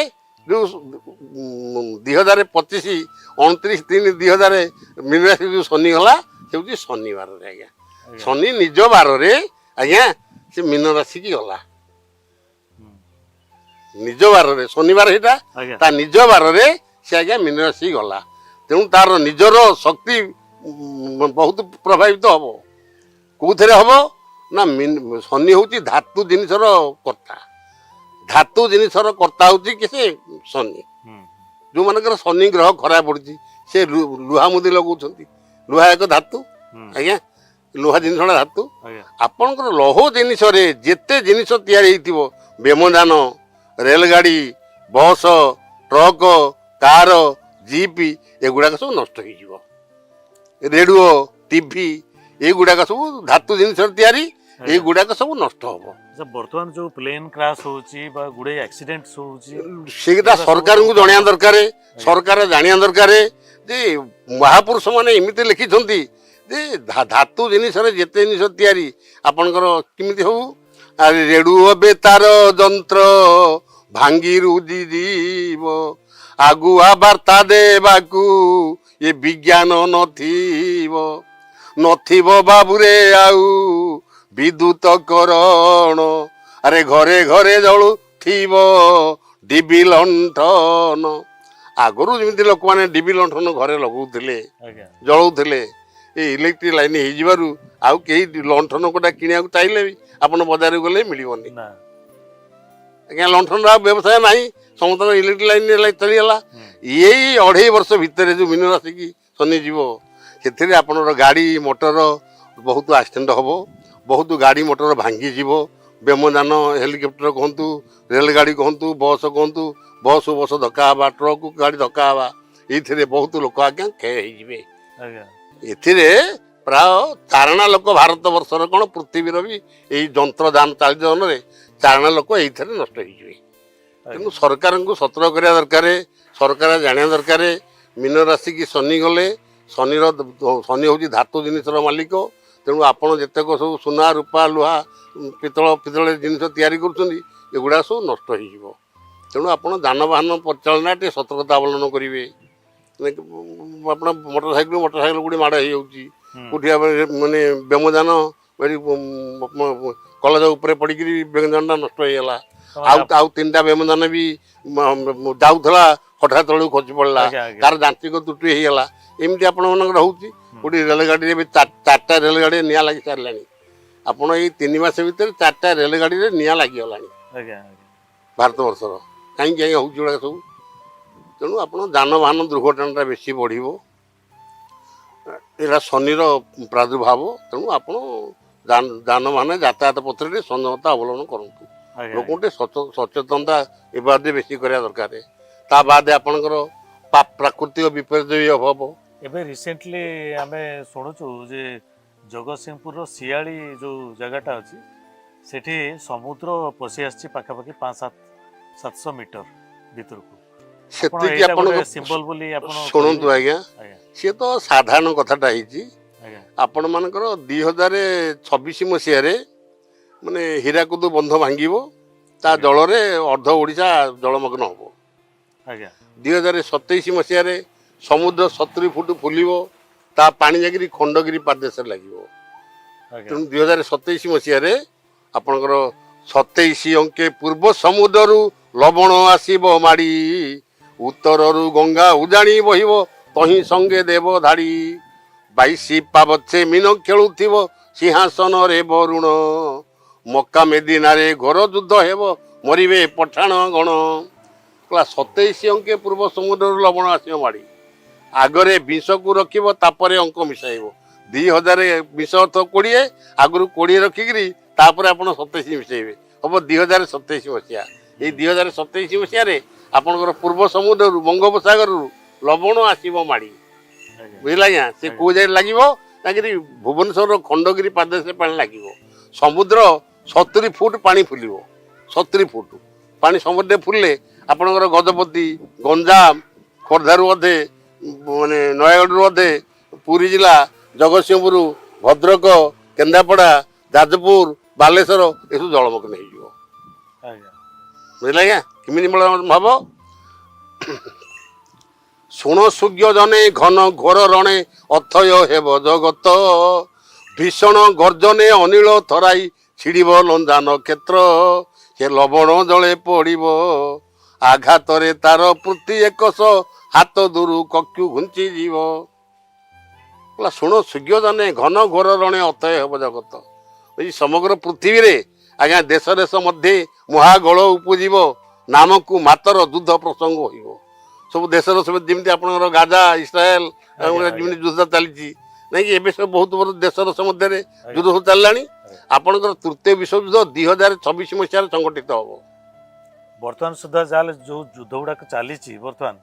ଯେଉଁ 2025 29/3/2000 ମୀନ ରାଶି ଯେଉଁ ଶନି ଗଲା ସେ ହେଉଛି ଶନିବାରରେ ଆଜ୍ଞା। ଶନି ନିଜ ବାରରେ ଆଜ୍ଞା ସେ ମୀନ ରାଶିକି ଗଲା ନିଜ ବାରରେ ଶନିବାର ସେଇଟା ତା ନିଜ ବାରରେ ସେ ଆଜ୍ଞା ମୀନ ରାଶି ଗଲା। ତେଣୁ ତାର ନିଜର ଶକ୍ତି ବହୁତ ପ୍ରଭାବିତ ହବ। କେଉଁଥିରେ ହବ ନା ଶନି ହେଉଛି ଧାତୁ ଜିନିଷର କର୍ତ୍ତା। ଧାତୁ ଜିନିଷର କର୍ତ୍ତା ହେଉଛି କି ସେ ଶନି। ଯେଉଁମାନଙ୍କର ଶନି ଗ୍ରହ ଖରାପ ପଡୁଛି ସେ ଲୁହା ମୁଦି ଲଗାଉଛନ୍ତି। ଲୁହା ଏକ ଧାତୁ ଆଜ୍ଞା ଲୁହା ଜିନିଷଟା ଧାତୁ। ଆପଣଙ୍କର ଲୌହ ଜିନିଷରେ ଯେତେ ଜିନିଷ ତିଆରି ହେଇଥିବ ବ୍ୟୋମଯାନ ରେଲଗାଡ଼ି ବସ୍ ଟ୍ରକ୍ କାର ଜିପ୍ ଏଗୁଡ଼ାକ ସବୁ ନଷ୍ଟ ହେଇଯିବ। ରେଡ଼ିଓ ଟିଭି ଏଗୁଡ଼ାକ ସବୁ ଧାତୁ ଜିନିଷରେ ତିଆରି ଏଗୁଡ଼ାକ ସବୁ ନଷ୍ଟ ହବ। ବର୍ତ୍ତମାନ ଯୋଉ ପ୍ଲେନ କ୍ରାସ୍ ହଉଛି ବା ଗୁଡେ ଆକ୍ସିଡେଣ୍ଟ ହଉଛି ସେଇଟା ସରକାରଙ୍କୁ ଜଣାଇବା ଦରକାର। ସରକାର ଜାଣିବା ଦରକାର ଯେ ମହାପୁରୁଷ ମାନେ ଏମିତି ଲେଖିଛନ୍ତି ଯେ ଧାତୁ ଜିନିଷରେ ଯେତେ ଜିନିଷ ତିଆରି ଆପଣଙ୍କର କେମିତି ହଉ ରେଡ଼ୁଅ ବେତାର ଯନ୍ତ୍ର ଭାଙ୍ଗି ରୁଜି ଯିବ। ଆଗୁଆ ବାର୍ତ୍ତା ଦେବାକୁ ଏ ବିଜ୍ଞାନ ନଥିବ ବାବୁରେ ଆଉ ବିଦ୍ୟୁତ କରଣ। ଆରେ ଘରେ ଘରେ ଜଳୁଥିବ ଡିବି ଲଣ୍ଠନ। ଆଗରୁ ଯେମିତି ଲୋକମାନେ ଡିବି ଲଣ୍ଠନ ଘରେ ଲଗାଉଥିଲେ ଜଳଉଥିଲେ ଏ ଇଲେକ୍ଟ୍ରିକ ଲାଇନ ହେଇଯିବାରୁ ଆଉ କେହି ଲଣ୍ଠନ କୋଟା କିଣିବାକୁ ଚାହିଁଲେ ବି ଆପଣ ବଜାରକୁ ଗଲେ ମିଳିବନି ଆଜ୍ଞା। ଲଣ୍ଠନର ଆଉ ବ୍ୟବସାୟ ନାହିଁ ସମସ୍ତଙ୍କ ଇଲେକ୍ଟ୍ରିକ ଲାଇନ ଚାଲିଗଲା। ଏଇ 2.5 ବର୍ଷ ଭିତରେ ଯେଉଁ ମୀନ ରାଶିକି ଶନି ଯିବ ସେଥିରେ ଆପଣଙ୍କର ଗାଡ଼ି ମଟର ବହୁତ ଆକ୍ସିଡେଣ୍ଟ ହେବ। ବହୁତ ଗାଡ଼ି ମଟର ଭାଙ୍ଗିଯିବ। ବ୍ୟୋମଯାନ ହେଲିକପ୍ଟର କୁହନ୍ତୁ ରେଲଗାଡ଼ି କୁହନ୍ତୁ ବସ୍ କୁହନ୍ତୁ ବସ୍ ଧକ୍କା ହେବା ଟ୍ରକ୍ ଗାଡ଼ି ଧକ୍କା ହେବା ଏଇଥିରେ ବହୁତ ଲୋକ ଆଜ୍ଞା କ୍ଷୟ ହେଇଯିବେ। ଏଥିରେ ପ୍ରାୟ ଚାରଣା ଲୋକ ଭାରତ ବର୍ଷର କ'ଣ ପୃଥିବୀର ବି ଏଇ ଯନ୍ତ୍ରଯାନ ଚାଳିତନରେ ଚାରଣା ଲୋକ ଏଇଥିରେ ନଷ୍ଟ ହେଇଯିବେ। ତେଣୁ ସରକାରଙ୍କୁ ସତର୍କ କରିବା ଦରକାର। ସରକାର ଜାଣିବା ଦରକାର ମୀନ ରାଶିକି ଶନି ଗଲେ ଶନି ହେଉଛି ଧାତୁ ଜିନିଷର ମାଲିକ। ତେଣୁ ଆପଣ ଯେତେକ ସବୁ ସୁନା ରୂପା ଲୁହା ପିତ୍ତଳ ଜିନିଷ ତିଆରି କରୁଛନ୍ତି ଏଗୁଡ଼ାକ ସବୁ ନଷ୍ଟ ହେଇଯିବ। ତେଣୁ ଆପଣ ଯାନବାହନ ପରିଚାଳନା ଟିକେ ସତର୍କତା ଅବଲମ୍ବନ କରିବେ। ଆପଣ ମୋଟରସାଇକେଲ ଗୋଟେ ମାଡ଼ ହେଇଯାଉଛି କୋଉଠି ମାନେ ବ୍ୟୋମଯାନ କଲେଜ ଉପରେ ପଡ଼ିକିରି ବ୍ୟୋମଯାନଟା ନଷ୍ଟ ହେଇଗଲା। ଆଉ 3ଟା ବ୍ୟୋମଯାନ ବି ଯାଉଥିଲା ହଠାତ୍ ତଳକୁ ଖସି ପଡ଼ିଲା ତାର ଯାନ୍ତ୍ରିକ ତ୍ରୁଟି ହେଇଗଲା। ଏମିତି ଆପଣମାନଙ୍କର ହଉଛି। କୋଉଠି ରେଲଗାଡ଼ିରେ ବି 4ଟା ରେଲଗାଡ଼ିରେ ନିଆଁ ଲାଗି ସାରିଲାଣି। ଆପଣ ଏଇ 3 ମାସ ଭିତରେ 4ଟା ରେଲଗାଡ଼ିରେ ନିଆଁ ଲାଗିଗଲାଣି ଭାରତ ବର୍ଷର। କାହିଁକି ଆଜ୍ଞା ହେଉଛି ଏଗୁଡ଼ାକ ସବୁ। ତେଣୁ ଆପଣ ଯାନବାହନ ଦୁର୍ଘଟଣାଟା ବେଶୀ ବଢ଼ିବ। ଏଇଟା ଶନିର ପ୍ରାଦୁର୍ଭାବ। ତେଣୁ ଆପଣ ଯାନବାହନ ଯାତାୟାତ ପଥରେ ସତର୍କତା ଅବଲମ୍ବନ କରନ୍ତୁ। ଲୋକଙ୍କୁ ଟିକେ ସଚେତନତା ଏ ବାଦେ ବେଶୀ କରିବା ଦରକାର। ତା ବାଦେ ଆପଣଙ୍କର ପ୍ରାକୃତିକ ବିପର୍ଯ୍ୟୟ ବି ହବ। ଏବେ ରିସେଣ୍ଟଲି ଆମେ ଶୁଣୁଛୁ ଯେ ଜଗତସିଂହପୁରର ଶିଆଳି ଯେଉଁ ଜାଗାଟା ଅଛି ସେଠି ସମୁଦ୍ର ପଶି ଆସିଛି ପାଖାପାଖି 500-700 ମିଟର ଭିତରକୁ। ସେତିକି ଆପଣ ସିମ୍ବଲ ବୋଲି ଆପଣ ଶୁଣନ୍ତୁ ଆଜ୍ଞା ସିଏ ତ ସାଧାରଣ କଥାଟା ହେଇଛି। ଆଜ୍ଞା आपण मानकर 2026 मसीह माने हीराकुद बंध भांगिबो ता आज्ञा। जल रे अर्ध ओडिशा जलमग्न हबो। ଆଜ୍ଞା 2027 मसीह समुद्र 70 फुट फुलिबो ता पानी जागिरी खंडगिरी प्रदेश लागिबो। ଆଜ୍ଞା तेणु 2027 मसीह आपणकर 27 अंके पूर्व समुद्रु लवण आसीबो माड़ी उत्तररु गंगा उजाणी बहिबो तही संगे देव धाड़ी 22 पावच्छे मीन खेलुथिब सिंहासन रे बरुण मक्का मेदिना रे घोर युद्ध हेब मरिबे पठाण गण। 27 अंके पूर्व समुद्र लवण आसीबो माड़ी आगरे विष को रखिब तापरे अंक मिसाइब 2000 विष अर्थ 20 आगु 20 रखिकी तापर आप 27 मिसाइबे हम 2027 मसीहा ये 2027 मसीह आपंकर पूर्व समुद्र बंगोपसागर लवण आसब माड़ी ଆଜ୍ଞା बुझल आज्ञा से कौ जाए लगे भुवनेश्वर खंडगिरी प्रदेश पानी लगे समुद्र 70 फुट पानी फुल 70 फुट पानी समुद्र फुलले आपंकर गजपति गंजाम खोर्धारू अधे माने नयगढ़ अधे पुरी जिला जगतसिंहपुर भद्रक केन्द्रापड़ा जाजपुर बालेश्वर ये जलमग्न हो ଆଜ୍ଞା बुझल आज्ञा किमी भाव शुण सूर्य जने घन घोर रणे अथय हेब जगत भीषण गर्जने अनिल थराई छिड़ब लंजा नक्षत्र से लवण जले पड़ब आघातरे तार प्रति 100 हाथ दूरु कक्षु घुंची जीव। शुण सूर्य जने घन घोर रणे अथय हेब जगत ये समग्र पृथ्वी रे आज्ञा देश देश मध्य महागोल उपजीव नामक मातर युद्ध प्रसंग हो सब देशर सब जमी आप गाजा इस्राएल जमी युद्ध चली नहीं कि एवं सब बहुत बड़ देशर मध्य युद्ध सब चलला आपंकर तृतीय विश्वयुद्ध 2026 मसीह संगठित हम बर्तमान सुधा जाल जो युद्ध गुड़ाक चली बर्तमान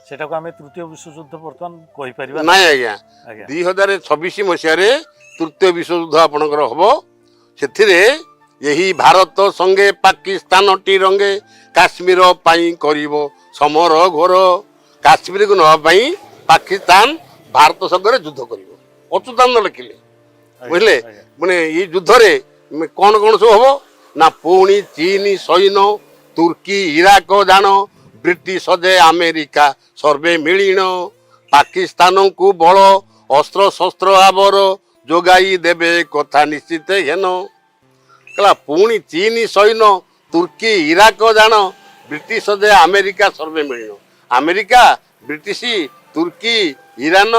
सेटा को आम तृतीय विश्वयुद्ध बर्तमान कहि परिबा ना आज्ञा 2026 मसीह तृतीय विश्वयुद्ध आपंकर हम से यही भारत संगे पाकिस्तान टी रंगे काश्मीर पाई करिवो समर घोर काश्मीर को नापाई पाकिस्तान भारत संगे युद्ध करिवो अच्युतानंद लिखिले बुझले माने ये युद्ध रे कौन कौन सब हम ना पुणी चीन सैन्य तुर्की इराक जान ब्रिटिश जे अमेरिका सर्वे मिलिण पाकिस्तान को बल अस्त्र शस्त्र आवर जोगाई देवे कथा निश्चित घेन कला पुणी चीन सैन्य तुर्की इराक जान ब्रिटिश जे अमेरिका सर्वे मिलिण अमेरिका ब्रिटिश तुर्की ईरान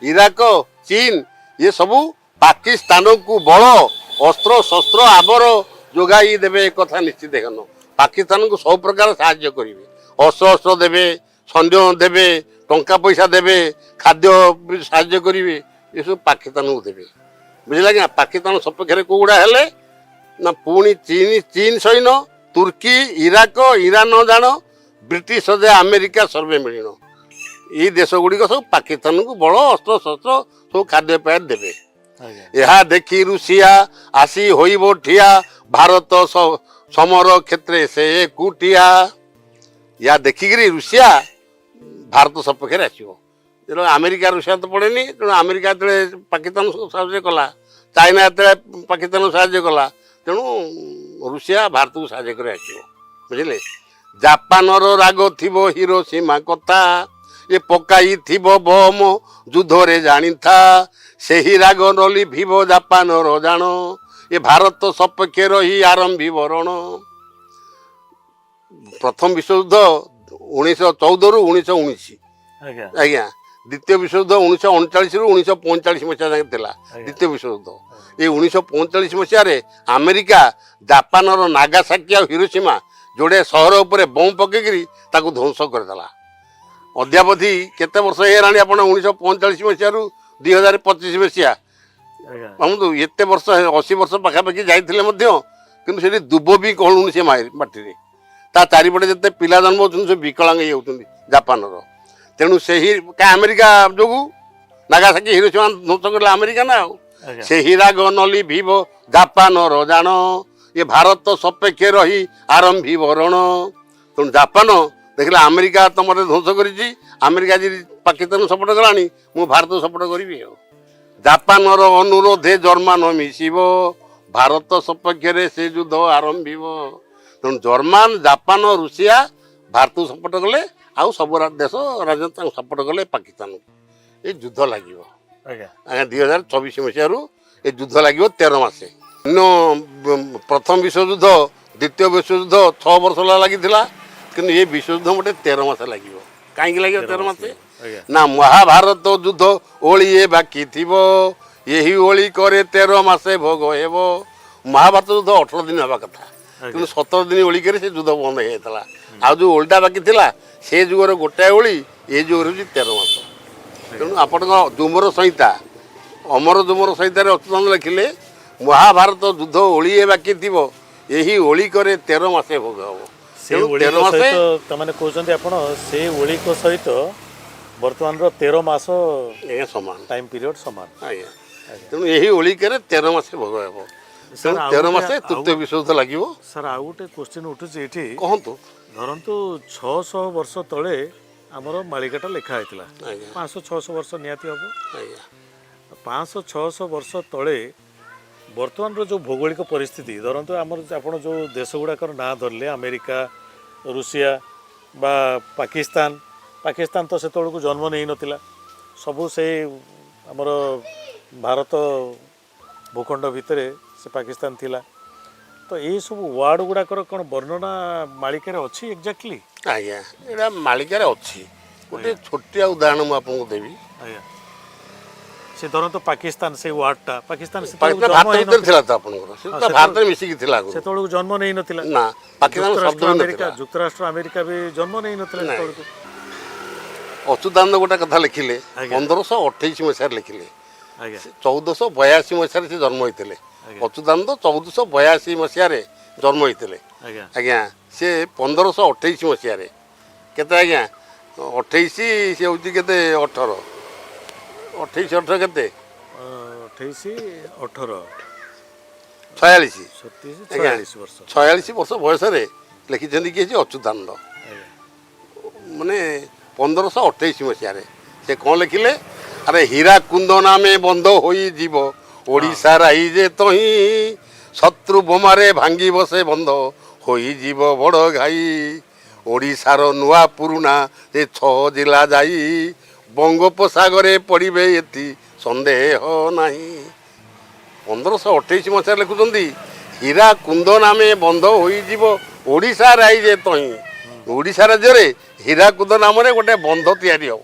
इराक चीन ये सबू पाकिस्तान को बल अस्त्र शस्त्र आवर जोगाई देवे कथा निश्चित घेन पाकिस्तान को सब प्रकार साहाय्य करेंगे अस्त्र शस्त्र देवे सैन्य देवे टंका पैसा देवे खाद्य साहाय्य करेंगे ये सब पाकिस्तान को देवे बुझला कि पाकिस्तान सपक्ष कौड़ा हेले ना पुणी चीन सैन्य तुर्की इराक ईरान जान ब्रिटिश जे अमेरिका सर्वे मिलिण ये देश गुड़िक सब पाकिस्तान को बड़ अस्त्र शस्त्र सब खाद्यपेय देवे यह देखी रुषिया आसी होइबो ठिया भारत समर क्षेत्र से एकुटिया या देखिकी रुषिया भारत सपक्ष आसो जो अमेरिका रुषिया तो पड़ेनि तेणु अमेरिका जो पाकिस्तान साहाଯ୍य कला चाइना जो पाकिस्तान साहाଯ୍य कला तेणु रुषिया भारत को साहाଯ୍य कर आसो बुझे जापान राग थिबो हिरोसीमा कथा ये पकाई थिबो बम युद्ध रे जानी था से ही राग नली भिव जापान जान ये भारत सपक्ष रही आरंभी वरण प्रथम विश्वयुद्ध 1914 रु 1919 आज्ञा द्वितीय विश्वयुद्ध 1939 रु 1945 मसीहा जाके थिला द्वितीय विश्वयुद्ध ये 1945 मसीह अमेरिका जापान नागासाकी और हिरोशिमा जोड़े सहर उपर बम पकईकरी ध्वंस करदेला अद्यावधि केते वर्ष होगा आप 1945 मसीह रु 2025 मसीहा भावतु एत वर्ष 80 वर्ष पाखापाखि जाइए कि दुब भी कहूँ से माटी ता चारिपटे जिते पिला जन्म होती से विकलांग होती जापान तेणु से ही अमेरिका जो नागासाकी हिरोशिमा ध्वंस कर अमेरिका ना से ही राग नली भीव जापान जान ये भारत सपेक्ष रही आरंभी वरण तेणु जापान देखला अमेरिका तुम ध्वंस कर अमेरिका जी पाकिस्तान सपोर्ट कलानी मु भारत सपोर्ट करी ଜାପାନର ଅନୁରୋଧେ ଜର୍ମାନ ମିଶିବ ଭାରତ ସପକ୍ଷରେ ସେ ଯୁଦ୍ଧ ଆରମ୍ଭିବ। ତେଣୁ ଜର୍ମାନ ଜାପାନ ରୁଷିଆ ଭାରତକୁ ସପୋର୍ଟ କଲେ ଆଉ ସବୁ ଦେଶ ରାଜ୍ୟ ତାଙ୍କୁ ସପୋର୍ଟ କଲେ ପାକିସ୍ତାନକୁ। ଏ ଯୁଦ୍ଧ ଲାଗିବ ଆଜ୍ଞା ଆଜ୍ଞା 2024 ମସିହାରୁ ଏ ଯୁଦ୍ଧ ଲାଗିବ 13 ମାସେ। ପ୍ରଥମ ବିଶ୍ୱଯୁଦ୍ଧ ଦ୍ୱିତୀୟ ବିଶ୍ୱଯୁଦ୍ଧ 6 ବର୍ଷ ହେଲା ଲାଗିଥିଲା କିନ୍ତୁ ଏ ବିଶ୍ୱଯୁଦ୍ଧ ଗୋଟେ 13 ମାସ ଲାଗିବ। କାହିଁକି ଲାଗିବ 13 ମାସେ? ଆଜ୍ଞା ନା ମହାଭାରତ ଯୁଦ୍ଧ ଓଳିଏ ବାକି ଥିବ ଏହି ଓଳି କରେ 13 ମାସେ ଭୋଗ ହେବ। ମହାଭାରତ ଯୁଦ୍ଧ 18 ଦିନ ହେବା କଥା କିନ୍ତୁ 17 ଦିନ ଓଳିକରେ ସେ ଯୁଦ୍ଧ ବନ୍ଦ ହେଇଯାଇଥିଲା। ଆଉ ଯେଉଁ ଓଳିଟା ବାକି ଥିଲା ସେ ଯୁଗର ଗୋଟାଏ ଓଳି ଏ ଯୁଗରେ ହେଉଛି 13 ମାସ। ତେଣୁ ଆପଣଙ୍କ ଯୁମର ସଂହିତା ଅମର ଯୁମର ସଂହିତାରେ ଅଚ୍ୟୁତାନନ୍ଦ ଲେଖିଲେ ମହାଭାରତ ଯୁଦ୍ଧ ଓଳିଏ ବାକି ଥିବ ଏହି ଓଳି କରେ 13 ମାସେ ଭୋଗ ହେବ। ସେ ଓଳିକ ସହିତ ତାମାନେ କହୁଛନ୍ତି ଆପଣ ସେ ଓଳିକ ସହିତ ବର୍ତ୍ତମାନର 13 ମାସ ଆଜ୍ଞା ସମାନ ଟାଇମ୍ ପିରିୟଡ଼ ସମାନ। ଆଜ୍ଞା ତେଣୁ ଏହି ଓଳିକରେ 13 ମାସେ ଭୋଗ ହେବ। ତେଣୁ 13 ମାସେ ତୃତୀୟ ବିଶ୍ୱଯୁଦ୍ଧ ଲାଗିବ। ସାର୍ ଆଉ ଗୋଟେ କ୍ୱେଶ୍ଚିନ୍ ଉଠୁଛି ଏଠି କହନ୍ତୁ। ଧରନ୍ତୁ 600 ବର୍ଷ ତଳେ ଆମର ମାଳିକାଟା ଲେଖା ହେଇଥିଲା। ଆଜ୍ଞା 500-600 ବର୍ଷ ନିହାତି ହେବ। ଆଜ୍ଞା 500-600 ବର୍ଷ ତଳେ ବର୍ତ୍ତମାନର ଯେଉଁ ଭୌଗୋଳିକ ପରିସ୍ଥିତି ଧରନ୍ତୁ ଆମର ଆପଣ ଯେଉଁ ଦେଶ ଗୁଡ଼ାକର ନାଁ ଧରିଲେ ଆମେରିକା ରୁଷିଆ ବା ପାକିସ୍ତାନ ତ ସେତେବେଳକୁ ଜନ୍ମ ନେଇନଥିଲା ସବୁ ସେଇ ଆମର ଭାରତ ଭୂଖଣ୍ଡ ଭିତରେ ସେ ପାକିସ୍ତାନ ଥିଲା। ତ ଏଇସବୁ ୱାର୍ଡ଼ ଗୁଡ଼ାକର କ'ଣ ବର୍ଣ୍ଣନା ମାଳିକାରେ ଅଛି ଏକ୍ଜାକ୍ଟଲି? ଆଜ୍ଞା ଏଇଟା ମାଳିକାରେ ଅଛି। ଗୋଟେ ଛୋଟିଆ ଉଦାହରଣ ମୁଁ ଆପଣଙ୍କୁ ଦେବି। ଆଜ୍ଞା ସେ ଧରନ୍ତୁ ପାକିସ୍ତାନ ସେଇ ୱାର୍ଡ଼ଟା ପାକିସ୍ତାନ ଭାରତ ଭିତରେ ଥିଲା ତ ଆପଣଙ୍କର ସେ ତ ଭାରତରେ ମିଶିକି ଥିଲା ଆଗରୁ। ସେତେବେଳକୁ ଜନ୍ମ ନେଇନଥିଲା ନା ପାକିସ୍ତାନ ଶବ୍ଦ ବି ନଥିଲା। ଯୁକ୍ତରାଷ୍ଟ୍ର ଆମେରିକା ବି ଜନ୍ମ ନେଇନଥିଲା ସେତେବେଳକୁ। ଅଚ୍ୟୁତାନନ୍ଦ ଗୋଟେ କଥା ଲେଖିଲେ 1528 ମସିହାରେ ଲେଖିଲେ। ଆଜ୍ଞା 1482 ମସିହାରେ ସେ ଜନ୍ମ ହୋଇଥିଲେ। ଅଚ୍ୟୁତାନନ୍ଦ 1482 ମସିହାରେ ଜନ୍ମ ହୋଇଥିଲେ। ଆଜ୍ଞା ଆଜ୍ଞା ସେ 1528 ମସିହାରେ କେତେ ଆଜ୍ଞା 28 ସେ ହେଉଛି କେତେ 18 କେତେ 28 18 46 46 ବର୍ଷ 46 ବର୍ଷ ବୟସରେ ଲେଖିଛନ୍ତି କି ଅଚ୍ୟୁତାନନ୍ଦ ମାନେ 1528 ମସିହାରେ ସେ କ'ଣ ଲେଖିଲେ? ଆରେ ହୀରାକୁନ୍ଦ ନାମେ ବନ୍ଧ ହୋଇଯିବ ଓଡ଼ିଶା ରାଇଜେ ତହିଁ ଶତ୍ରୁ ବୋମାରେ ଭାଙ୍ଗି ବସେ ବନ୍ଧ ହୋଇଯିବ ବଡ଼ ଘାଇ ଓଡ଼ିଶାର ନୂଆ ପୁରୁଣା ଏ 6 ଜିଲ୍ଲା ଯାଇ ବଙ୍ଗୋପସାଗରେ ପଡ଼ିବେ ଏଥି ସନ୍ଦେହ ନାହିଁ। 1528 ମସିହାରେ ଲେଖୁଛନ୍ତି ହୀରାକୁନ୍ଦ ନାମେ ବନ୍ଧ ହୋଇଯିବ ଓଡ଼ିଶା ରାଇଜେ ତହିଁ। ଓଡ଼ିଶା ରାଜ୍ୟରେ ହୀରାକୁଦ ନାମରେ ଗୋଟେ ବନ୍ଧ ତିଆରି ହେବ।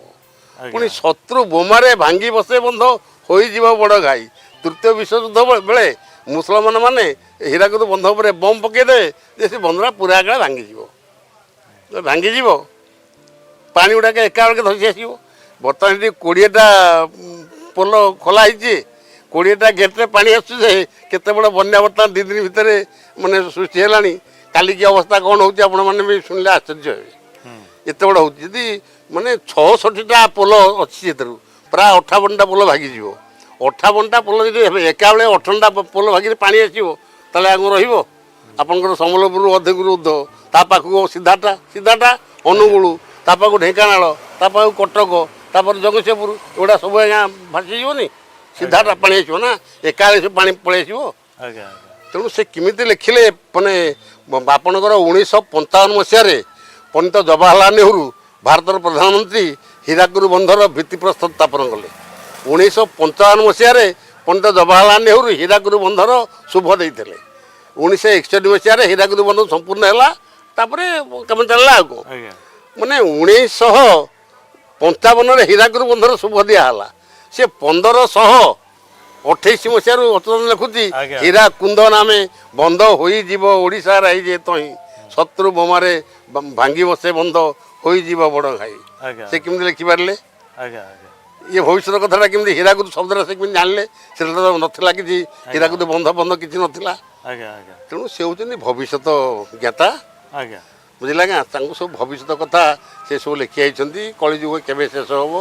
ପୁଣି ଶତ୍ରୁ ବୋମାରେ ଭାଙ୍ଗି ବସେ ବନ୍ଧ ହୋଇଯିବ ବଡ଼ ଘାଇ। ତୃତୀୟ ବିଶ୍ୱଯୁଦ୍ଧ ବେଳେ ମୁସଲମାନ ମାନେ ହୀରାକୁଦ ବନ୍ଧ ଉପରେ ବମ୍ ପକାଇଦେବେ ଯେ ସେ ବନ୍ଧଟା ପୁରା ଏକା ଭାଙ୍ଗିଯିବ ପାଣି ଗୁଡ଼ାକ ଏକାବେଳକେ ଧସି ଆସିବ। ବର୍ତ୍ତମାନ ଏଠି 20ଟା ପୋଲ ଖୋଲା ହେଇଛି 20ଟା ଗେଟ୍ରେ ପାଣି ଆସୁଛି ଯେ କେତେ ବଡ଼ ବନ୍ୟା ବର୍ତ୍ତମାନ 2 ଦିନ ଭିତରେ ମାନେ ସୃଷ୍ଟି ହେଲାଣି। କାଲିକି ଅବସ୍ଥା କ'ଣ ହେଉଛି ଆପଣମାନେ ବି ଶୁଣିଲେ ଆଶ୍ଚର୍ଯ୍ୟ ହେବେ। ଏତେ ବଡ଼ ହେଉଛି ଯଦି ମାନେ 66ଟା ପୋଲ ଅଛି ସେଥିରୁ ପ୍ରାୟ 58ଟା ପୋଲ ଭାଙ୍ଗିଯିବ। 58ଟା ପୋଲ ଯଦି ଏକାବେଳେ 58ଟା ପୋଲ ଭାଙ୍ଗିରେ ପାଣି ଆସିବ ତାହେଲେ ଆଗକୁ ରହିବ ଆପଣଙ୍କର ସମ୍ବଲପୁରରୁ ଅଧିକରୁ ଉର୍ଦ୍ଧ୍ୱ ତା ପାଖକୁ ସିଧାଟା ଅନୁଗୁଳ ତା ପାଖକୁ ଢେଙ୍କାନାଳ ତା ପାଖକୁ କଟକ ତାପରେ ଜଗତସିଂହପୁର ଏଗୁଡ଼ା ସବୁ ଆଜ୍ଞା ଭାସିଯିବନି ସିଧାଟା ପାଣି ଆସିବ ନା ଏକାବେଳେ ସେ ପାଣି ପଳେଇ ଆସିବ। ତେଣୁ ସେ କେମିତି ଲେଖିଲେ ମାନେ ଆପଣଙ୍କର 1955 ମସିହାରେ ପଣ୍ଡିତ ଜବାହରଲାଲ ନେହେରୁ ଭାରତର ପ୍ରଧାନମନ୍ତ୍ରୀ ହୀରାକୁଦ ବନ୍ଧର ଭିତ୍ତିପ୍ରସ୍ତର ସ୍ଥାପନ କଲେ। 1955 ମସିହାରେ ପଣ୍ଡିତ ଜବାହରଲାଲ ନେହେରୁ ହୀରାକୁଦ ବନ୍ଧର ଶୁଭ ଦେଇଥିଲେ। 1961 ମସିହାରେ ହୀରାକୁଦ ବନ୍ଧ ସମ୍ପୂର୍ଣ୍ଣ ହେଲା ତାପରେ କାମ ଚାଲିଲା ଆଉ କ'ଣ ମାନେ 1955ରେ ହୀରାକୁଦ ବନ୍ଧର ଶୁଭ ଦିଆହେଲା। ସେ 1528 ମସିହାରୁ ଅଚ୍ୟୁତାନନ୍ଦ ଲେଖୁଛି ହୀରାକୁନ୍ଦ ନାମେ ବନ୍ଧ ହୋଇଯିବ ଓଡ଼ିଶା ରାଇଜେ ତହିଁ ଶତ୍ରୁ ବୋମାରେ ଭାଙ୍ଗି ବସେ ବନ୍ଧ ହୋଇଯିବ ବଡ଼ ଘାଇ। ସେ କେମିତି ଲେଖିପାରିଲେ? ଇଏ ଭବିଷ୍ୟତ କଥାଟା କେମିତି ହୀରାକୁଦ ଶବ୍ଦଟା ସେ କେମିତି ଜାଣିଲେ? ସେଟା ତ ନଥିଲା କିଛି ହୀରାକୁଦ ବନ୍ଧ କିଛି ନଥିଲା। ତେଣୁ ସେ ହେଉଛନ୍ତି ଭବିଷ୍ୟତ ଜ୍ଞାତା ବୁଝିଲା ଆଜ୍ଞା। ତାଙ୍କୁ ସବୁ ଭବିଷ୍ୟତ କଥା ସେ ସବୁ ଲେଖି ଯାଇଛନ୍ତି। କଳିଯୁଗ କେବେ ଶେଷ ହେବ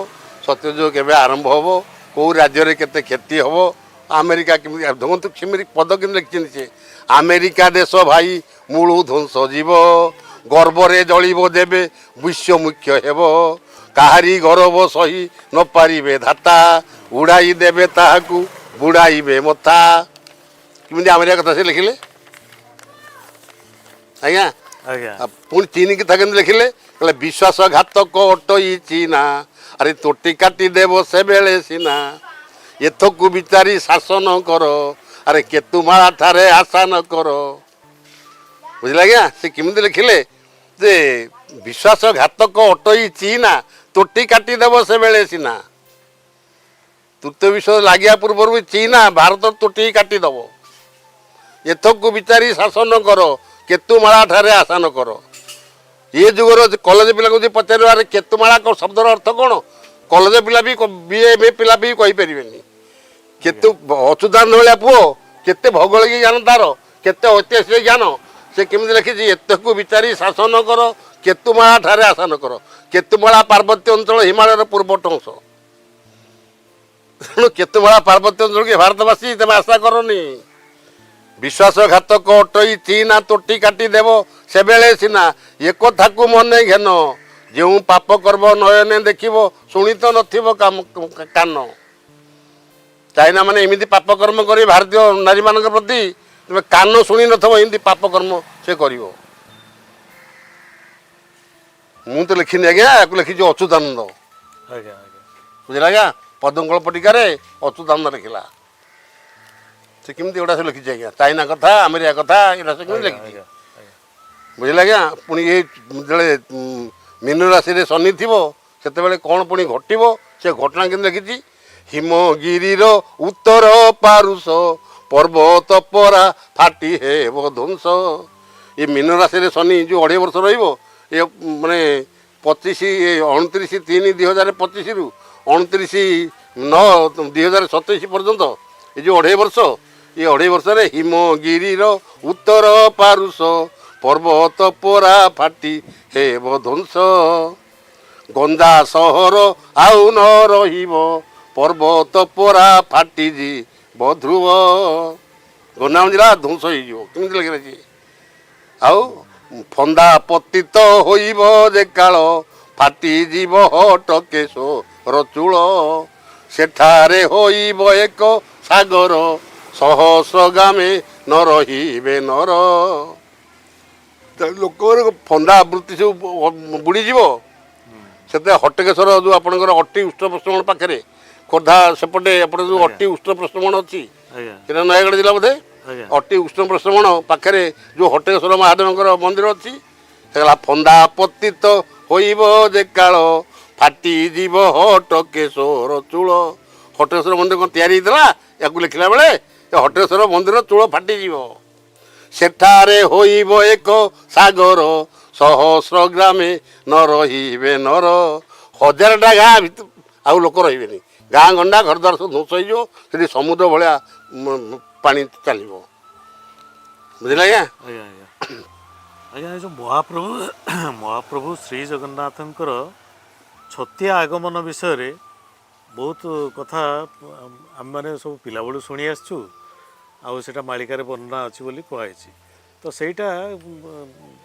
ସତ୍ୟଯୁଗ କେବେ ଆରମ୍ଭ ହେବ କେଉଁ ରାଜ୍ୟରେ କେତେ କ୍ଷତି ହେବ ଆମେରିକା କେମିତି ଦେଖନ୍ତୁ ସେମିତି ପଦ କେମିତି ଲେଖିଛନ୍ତି ସେ ଆମେରିକା ଦେଶ ଭାଇ ମୂଳୁ ଧ୍ୱଂସ ଯିବ ଗର୍ବରେ ଜଳିବ ଦେବେ ବିଶ୍ୱ ମୁଖ୍ୟ ହେବ କାହାରି ଗରବ ସହି ନ ପାରିବେ ଧାତା ଉଡ଼ାଇ ଦେବେ ତାହାକୁ ବୁଡ଼ାଇବେ ମଥା। କେମିତି ଆମରିଆ କଥା ସେ ଲେଖିଲେ ଆଜ୍ଞା। ଆଜ୍ଞା ପୁଣି ଚିନି କଥା କେମିତି ଲେଖିଲେ କହିଲେ ବିଶ୍ୱାସଘାତକ ଅଟଇଛି ନା ଆରେ ତୋଟି କାଟି ଦେବ ସେବେଳେ ସିନା ଏଥକୁ ବିଚାରି ଶାସନ କର ଆରେ କେତୁମାଳା ଠାରେ ଆଶା ନ କର। ବୁଝିଲେ ଆଜ୍ଞା ସେ କେମିତି ଲେଖିଲେ ଯେ ବିଶ୍ୱାସଘାତକ ଅଟଇଛି ନା ତୋଟି କାଟିଦେବ ସେବେଳେ ସିନା। ତୃତୀୟ ବିଶ୍ୱ ଲାଗିବା ପୂର୍ବରୁ ବି ଚୀନା ଭାରତ ତୋଟି କାଟିଦେବ। ଏଥକୁ ବିଚାରି ଶାସନ କର କେତୁମାଳା ଠାରେ ଆଶା ନ କର। ଏ ଯୁଗର କଲେଜ ପିଲାକୁ ଯଦି ପଚାରିବାରେ କେତୁମାଳା ଶବ୍ଦର ଅର୍ଥ କ'ଣ କଲେଜ ପିଲା ବି BA ପିଲା ବି କହିପାରିବେନି। କେତୁ ଅଚ୍ୟୁତାନନ୍ଦ ଭଳିଆ ପୁଅ କେତେ ଭୌଗୋଳିକ ଜ୍ଞାନ ତାର କେତେ ଐତିହାସିକ ଜ୍ଞାନ ସେ କେମିତି ଲେଖିଛି ଏତକୁ ବିଚାରି ଶାସନ କର କେତୁମାଳା ଠାରେ ଆଶା ନ କର। କେତୁମାଳା ପାର୍ବତ୍ୟ ଅଞ୍ଚଳ ହିମାଳୟର ପୂର୍ବଟ ଅଂଶ। ତେଣୁ କେତୁମାଳା ପାର୍ବତ୍ୟ ଅଞ୍ଚଳ କି ଭାରତବାସୀ ତମେ ଆଶା କରନି। ବିଶ୍ୱାସଘାତକ ଅଟଇଛି ନା ତୋଟି କାଟିଦେବ ସେବେଳେ ସିନା ଏକଥାକୁ ମନେ ଘେନ ଯେଉଁ ପାପ କର୍ମ ନୟନେ ଦେଖିବ ଶୁଣି ତ ନଥିବ କାନ। ଚାଇନା ମାନେ ଏମିତି ପାପକର୍ମ କରି ଭାରତୀୟ ନାରୀମାନଙ୍କ ପ୍ରତି ତୁମେ କାନ ଶୁଣି ନଥିବ ଏମିତି ପାପକର୍ମ ସେ କରିବ। ମୁଁ ତ ଲେଖିନି ଆଜ୍ଞା ୟାକୁ ଲେଖିଛି ଅଚ୍ୟୁତାନନ୍ଦ। ଆଜ୍ଞା ଆଜ୍ଞା ବୁଝିଲା ଆଜ୍ଞା ପଦୁଙ୍କଳ ପଟିକାରେ ଅଚ୍ୟୁତାନନ୍ଦ ଲେଖିଲା। ସେ କେମିତି ଏଗୁଡ଼ା ସବୁ ଲେଖିଛି ଆଜ୍ଞା ଚାଇନା କଥା ଆମେରିକା କଥା ଏଗୁଡ଼ା ସବୁ କେମିତି ଲେଖିଛି ବୁଝିଲେ ଆଜ୍ଞା। ପୁଣି ଏ ଯେତେବେଳେ ମୀନ ରାଶିରେ ଶନି ଥିବ ସେତେବେଳେ କ'ଣ ପୁଣି ଘଟିବ ସେ ଘଟଣା କେମିତି ଲେଖିଛି ହିମଗିରିର ଉତ୍ତର ପାରୁଷ ପର୍ବତ ପରା ଫାଟି ହେବ ଧ୍ୱଂସ। ଏ ମୀନ ରାଶିରେ ଶନି ଯେଉଁ 2.5 ବର୍ଷ ରହିବ ଏ ମାନେ 29/3/2025ରୁ 29/9/2027 ପର୍ଯ୍ୟନ୍ତ ଏ ଯେଉଁ 2.5 ବର୍ଷ ଏ 2.5 ବର୍ଷରେ ହିମଗିରିର ଉତ୍ତର ପାରୁଷ ପର୍ବତ ପରା ଫାଟି ହେବ ଧ୍ୱଂସ। ଗଞ୍ଜା ସହର ଆଉ ନ ରହିବ ପର୍ବତ ପରା ଫାଟିଯିବ ଧ୍ରୁବ। ଗଞ୍ଜାମ ଜିଲ୍ଲା ଧ୍ୱଂସ ହେଇଯିବ କେମିତି ଲେଖିଛି। ଆଉ ଫନ୍ଦା ପତିତ ହୋଇବ ଯେ କାଳ ଫାଟିଯିବ ହଟକେଶର ଚୂଳ ସେଠାରେ ହୋଇବ ଏକ ସାଗର ସହସ୍ର ଗାମେ ନ ରହିବେ ନର। ଲୋକଙ୍କର ଫନ୍ଦା ଆବୃତ୍ତି ସବୁ ବୁଡ଼ିଯିବ। ସେଥିରେ ହଟକେଶ୍ୱର ଯେଉଁ ଆପଣଙ୍କର ଅଟି ଉଷ୍ଣ ପ୍ରଶ୍ରବଣ ପାଖରେ ଖୋର୍ଦ୍ଧା ସେପଟେ ଏପଟେ ଯେଉଁ ଅଟି ଉଷ୍ଣ ପ୍ରଶ୍ରବଣ ଅଛି ସେଟା ନୟାଗଡ଼ ଜିଲ୍ଲା ବୋଧେ ଅଟି ଉଷ୍ଣ ପ୍ରଶ୍ରବଣ ପାଖରେ ଯେଉଁ ହଟକେଶ୍ୱର ମହାଦେବଙ୍କର ମନ୍ଦିର ଅଛି ସେ ହେଲା ଫନ୍ଦା ପତିତ ହୋଇବ ଯେ କାଳ ଫାଟିଯିବ ହଟକେଶ୍ୱର ଚୂଳ। ହଟକେଶ୍ୱର ମନ୍ଦିର କ'ଣ ତିଆରି ହେଇଥିଲା ୟାକୁ ଲେଖିଲା ବେଳେ ଏ ହଟକେଶ୍ୱର ମନ୍ଦିର ଚୂଳ ଫାଟିଯିବ। ସେଠାରେ ହୋଇବ ଏକ ସାଗର ସହସ୍ର ଗ୍ରାମେ ନ ରହିବେ ନର। 1000ଟା ଗାଁ ଭିତରେ ଆଉ ଲୋକ ରହିବେନି। ଗାଁ ଗଣ୍ଡା ଘରଦ୍ୱାର ସବୁ ଧ୍ୱଂସ ହେଇଯିବ। ସେଠି ସମୁଦ୍ର ଭଳିଆ ପାଣି ଚାଲିବ। ବୁଝିଲେ ଆଜ୍ଞା ଆଜ୍ଞା ଆଜ୍ଞା ଆଜ୍ଞା ଏ ଯେଉଁ ମହାପ୍ରଭୁ ଶ୍ରୀ ଜଗନ୍ନାଥଙ୍କର ଛତିଆ ଆଗମନ ବିଷୟରେ ବହୁତ କଥା ଆମେମାନେ ସବୁ ପିଲାବେଳୁ ଶୁଣି ଆସିଛୁ। ଆଉ ସେଇଟା ମାଳିକାରେ ବର୍ଣ୍ଣନା ଅଛି ବୋଲି କୁହାଯାଇଛି। ତ ସେଇଟା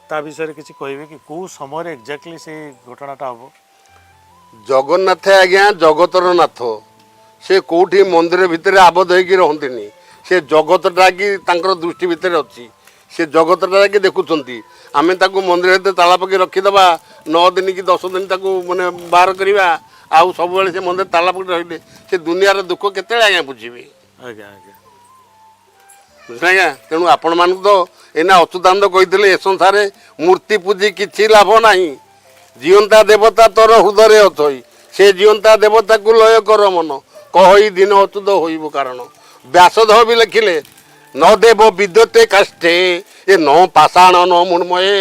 ତା ବିଷୟରେ କିଛି କହିବେ କି କେଉଁ ସମୟରେ ଏକ୍ଜାକ୍ଟଲି ସେଇ ଘଟଣାଟା ହେବ? ଜଗନ୍ନାଥ ଆଜ୍ଞା ଜଗତର ନାଥ। ସେ କେଉଁଠି ମନ୍ଦିର ଭିତରେ ଆବଦ୍ଧ ହେଇକି ରହନ୍ତିନି। ସେ ଜଗତଟା କି ତାଙ୍କର ଦୃଷ୍ଟି ଭିତରେ ଅଛି। ସେ ଜଗତଟା କି ଦେଖୁଛନ୍ତି। ଆମେ ତାକୁ ମନ୍ଦିର ଭିତରେ ତାଲା ପକାଇ ରଖିଦେବା 9 ଦିନ କି 10 ଦିନ ତାକୁ ମାନେ ବାହାର କରିବା ଆଉ ସବୁବେଳେ ସେ ମନ୍ଦିର ତାଲା ପକାଇ ରହିଲେ ସେ ଦୁନିଆର ଦୁଃଖ କେତେବେଳେ ଆଜ୍ଞା ବୁଝିବେ? ଆଜ୍ଞା ଆଜ୍ଞା ବୁଝିଲେ ଆଜ୍ଞା। ତେଣୁ ଆପଣମାନଙ୍କୁ ତ ଏଇନା ଅଚ୍ୟୁତାନନ୍ଦ କହିଥିଲେ ଏ ସଂସାରେ ମୂର୍ତ୍ତି ପୂଜି କିଛି ଲାଭ ନାହିଁ ଜିଅନ୍ତା ଦେବତା ତୋର ହୃଦୟରେ ଅଥଇ ସେ ଜିଅନ୍ତା ଦେବତାକୁ ଲୟ କର ମନ କହଇ ଦିନ ଅଚ୍ୟୁତ ହୋଇବ କାରଣ। ବ୍ୟାସଦେବ ବି ଲେଖିଲେ ନ ଦେବ ବିଦ୍ୟତେ କାଷ୍ଠେ ଏ ନ ପାଷାଣ ନ ମୃଣ୍ମୟେ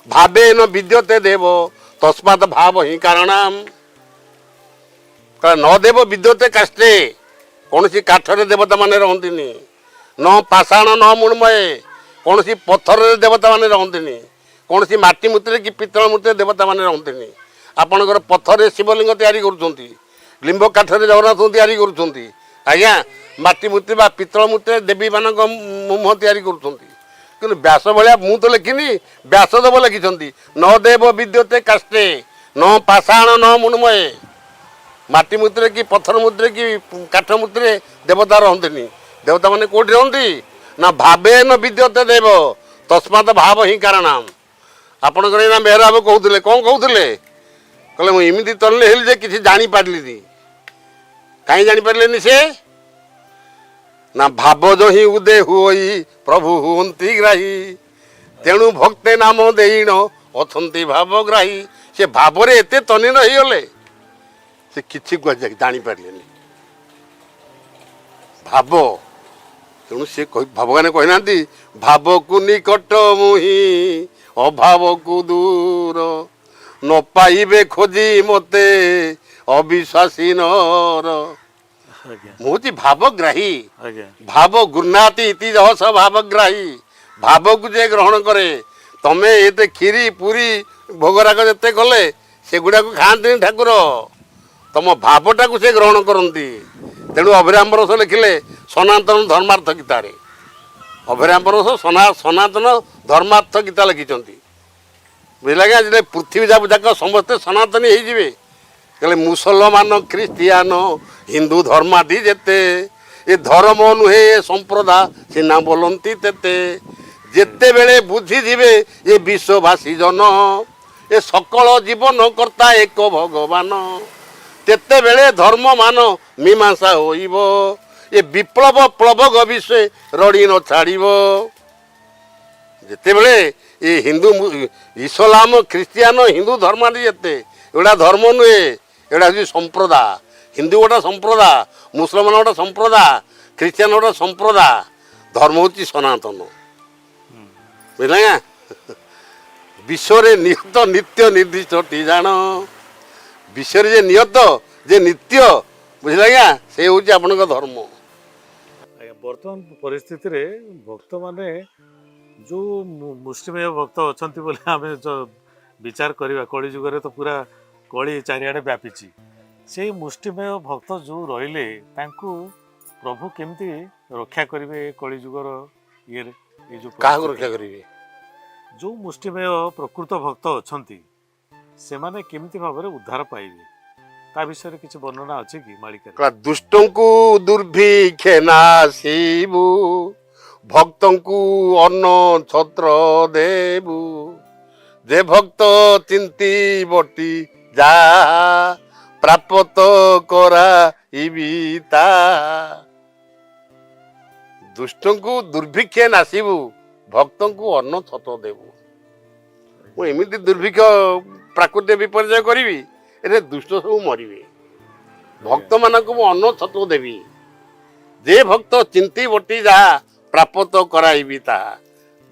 ଭାବେ ନ ବିଦ୍ୟତେ ଦେବ ତସ୍ମାତ୍ ଭାବ ହିଁ କାରଣାମ। ନ ଦେବ ବିଦ୍ୟତେ କାଷ୍ଠେ କୌଣସି କାଠରେ ଦେବତା ମାନେ ରହନ୍ତିନି। ନ ପାଷାଣ ନ ମୃଣ୍ମୟେ କୌଣସି ପଥରରେ ଦେବତା ମାନେ ରହନ୍ତିନି। କୌଣସି ମାଟି ମୂର୍ତ୍ତିରେ କି ପିତ୍ତଳ ମୂର୍ତ୍ତିରେ ଦେବତା ମାନେ ରହନ୍ତିନି। ଆପଣଙ୍କର ପଥରରେ ଶିବଲିଙ୍ଗ ତିଆରି କରୁଛନ୍ତି। ଲିମ୍ବ କାଠରେ ଜଗନ୍ନାଥଙ୍କୁ ତିଆରି କରୁଛନ୍ତି। ଆଜ୍ଞା ମାଟି ମୂର୍ତ୍ତି ବା ପିତ୍ତଳ ମୂର୍ତ୍ତିରେ ଦେବୀମାନଙ୍କ ମୁହଁ ତିଆରି କରୁଛନ୍ତି। କିନ୍ତୁ ବ୍ୟାସ ଭଳିଆ ମୁଁ ତ ଲେଖିନି ବ୍ୟାସଦେବ ଲେଖିଛନ୍ତି ନ ଦେବ ବିଦ୍ୟତେ କାଷ୍ଠେ ନ ପାଷାଣ ନ ମୃଣ୍ମୟେ। ମାଟି ମୂର୍ତ୍ତିରେ କି ପଥର ମୂର୍ତ୍ତିରେ କି କାଠ ମୂର୍ତ୍ତିରେ ଦେବତା ରହନ୍ତିନି। ଦେବତା ମାନେ କୋଉଠି ରହନ୍ତି ନା ଭାବେ ନ ବିଦ୍ୟତେ ଦେବ ତସ୍ମାତ ଭାବ ହିଁ କାରଣମ୍। ଆପଣଙ୍କର ଏଇନା ମେହର ବାବୁ କହୁଥିଲେ, କ'ଣ କହୁଥିଲେ? କହିଲେ ମୁଁ ଏମିତି ତଳିଲେ ହେଲି ଯେ କିଛି ଜାଣିପାରିଲିନି। କାହିଁ ଜାଣିପାରିଲେନି ସେ? ନା ଭାବଜ ହିଁ ଉଦେ ହୁଇ ପ୍ରଭୁ ହୁଅନ୍ତି ଗ୍ରାହୀ, ତେଣୁ ଭକ୍ତେ ନାମ ଦେଇଣ ଅଛନ୍ତି ଭାବଗ୍ରାହୀ। ସେ ଭାବରେ ଏତେ ତଲ୍ଲୀନ ହେଇଗଲେ ସେ କିଛି ଜାଣିପାରିଲେନି। ଭାବ, ତେଣୁ ସେ ଭଗବାନ କହିନାହାନ୍ତି ଭାବକୁ ନିକଟ ମୁହିଁ ଅଭାବକୁ ଦୂର, ନ ପାଇବେ ଖୋଜି ମତେ ଅବିଶ୍ୱାସୀ ନର। ଆଜ୍ଞା ମୁଁ ହଉଛି ଭାବଗ୍ରାହୀ। ଆଜ୍ଞା ଭାବ ଗୁର୍ନାତି ଇତି ରହସ ଭାବଗ୍ରାହୀ। ଭାବକୁ ଯେ ଗ୍ରହଣ କରେ, ତମେ ଏତେ କ୍ଷୀରି ପୁରୀ ଭୋଗରାଗ ଯେତେ କଲେ ସେଗୁଡ଼ାକୁ ଖାଆନ୍ତିନି ଠାକୁର, ତମ ଭାବଟାକୁ ସେ ଗ୍ରହଣ କରନ୍ତି। ତେଣୁ ଅଭିରାମ ପରଶ ଲେଖିଲେ ସନାତନ ଧର୍ମାର୍ଥ ଗୀତାରେ। ଅଭିରାମ ପରଶ ସନାତନ ଧର୍ମାର୍ଥ ଗୀତା ଲେଖିଛନ୍ତି। ବୁଝିଲା ଆଜ୍ଞା? ଯେତେବେଳେ ପୃଥିବୀ ଯାକ ସମସ୍ତେ ସନାତନୀ ହେଇଯିବେ, କହିଲେ ମୁସଲମାନ ଖ୍ରୀଷ୍ଟିଆନ ହିନ୍ଦୁ ଧର୍ମାଦି ଯେତେ, ଏ ଧର୍ମ ନୁହେଁ ଏ ସମ୍ପ୍ରଦା ସିନା ବୋଲନ୍ତି ତେତେ, ଯେତେବେଳେ ବୁଝିଯିବେ ଏ ବିଶ୍ୱବାସୀ ଜନ, ଏ ସକଳ ଜୀବନ କର୍ତ୍ତା ଏକ ଭଗବାନ, ତେତେବେଳେ ଧର୍ମମାନ ମୀମାଂସା ହୋଇବ, ଏ ବିପ୍ଳବ ପ୍ଳବଗ ବିଷୟ ରଡ଼ି ନ ଛାଡ଼ିବ। ଯେତେବେଳେ ଏ ହିନ୍ଦୁ ଇସଲାମ ଖ୍ରୀଷ୍ଟିଆନ ହିନ୍ଦୁ ଧର୍ମାଦି ଯେତେ, ଏଗୁଡ଼ା ଧର୍ମ ନୁହେଁ, ଏଗୁଡ଼ା ହେଉଛି ସମ୍ପ୍ରଦା। ହିନ୍ଦୁ ଗୋଟେ ସମ୍ପ୍ରଦା, ମୁସଲମାନ ଗୋଟେ ସମ୍ପ୍ରଦା, ଖ୍ରୀଷ୍ଟିଆନ ଗୋଟେ ସମ୍ପ୍ରଦା, ଧର୍ମ ହେଉଛି ସନାତନ। ବୁଝିଲେ ଆଜ୍ଞା? ବିଶ୍ୱରେ ନିୟତ ନିତ୍ୟ ନିର୍ଦ୍ଦିଷ୍ଟଟି ଜାଣ, ବିଶ୍ୱରେ ଯେ ନିୟତ ଯେ ନିତ୍ୟ, ବୁଝିଲେ ଆଜ୍ଞା, ସେ ହେଉଛି ଆପଣଙ୍କ ଧର୍ମ। ଆଜ୍ଞା ବର୍ତ୍ତମାନ ପରିସ୍ଥିତିରେ ଭକ୍ତମାନେ ଯେଉଁ ମୁଷ୍ଟିମେୟ ଭକ୍ତ ଅଛନ୍ତି ବୋଲି ଆମେ ବିଚାର କରିବା, କଳି ଯୁଗରେ ତ ପୁରା କଳି ଚାରିଆଡ଼େ ବ୍ୟାପିଛି। ସେଇ ମୁଷ୍ଟିମେୟ ଭକ୍ତ ଯେଉଁ ରହିଲେ ତାଙ୍କୁ ପ୍ରଭୁ କେମିତି ରକ୍ଷା କରିବେ ଏ କଳି ଯୁଗର ଇଏରେ? ଏ ଯେଉଁ କାହାକୁ ରକ୍ଷା କରିବେ? ଯେଉଁ ମୁଷ୍ଟିମେୟ ପ୍ରକୃତ ଭକ୍ତ ଅଛନ୍ତି ସେମାନେ କେମିତି ଭାବରେ ଉଦ୍ଧାର ପାଇବେ, ତା ବିଷୟରେ କିଛି ବର୍ଣ୍ଣନା ଅଛି କି ମାଳିକାରେ? ଦୁଷ୍ଟଙ୍କୁ ଦୁର୍ଭିକ୍ଷେ ନାଶିବୁ, ଭକ୍ତଙ୍କୁ ଅନ୍ନ ଛତ୍ର ଦେବୁ, ଯେ ଭକ୍ତ ଚିନ୍ତି ବଟି ଯାହା ପ୍ରାପତ କରାଇବି ତା। ଦୁଷ୍ଟଙ୍କୁ ଦୁର୍ଭିକ୍ଷେ ନାଶିବୁ, ଭକ୍ତଙ୍କୁ ଅନ୍ନ ଛତ୍ର ଦେବୁ। ମୁଁ ଏମିତି ଦୁର୍ଭିକ୍ଷ ପ୍ରାକୃତିକ ବିପର୍ଯ୍ୟୟ କରିବି, ଏରେ ଦୁଷ୍ଟ ସବୁ ମରିବେ। ଭକ୍ତମାନଙ୍କୁ ମୁଁ ଅନ୍ନ ଛତ୍ର ଦେବି, ଯେ ଭକ୍ତ ଚିନ୍ତି ବଟି ଯାହା ପ୍ରାପତ କରାଇବି ତାହା।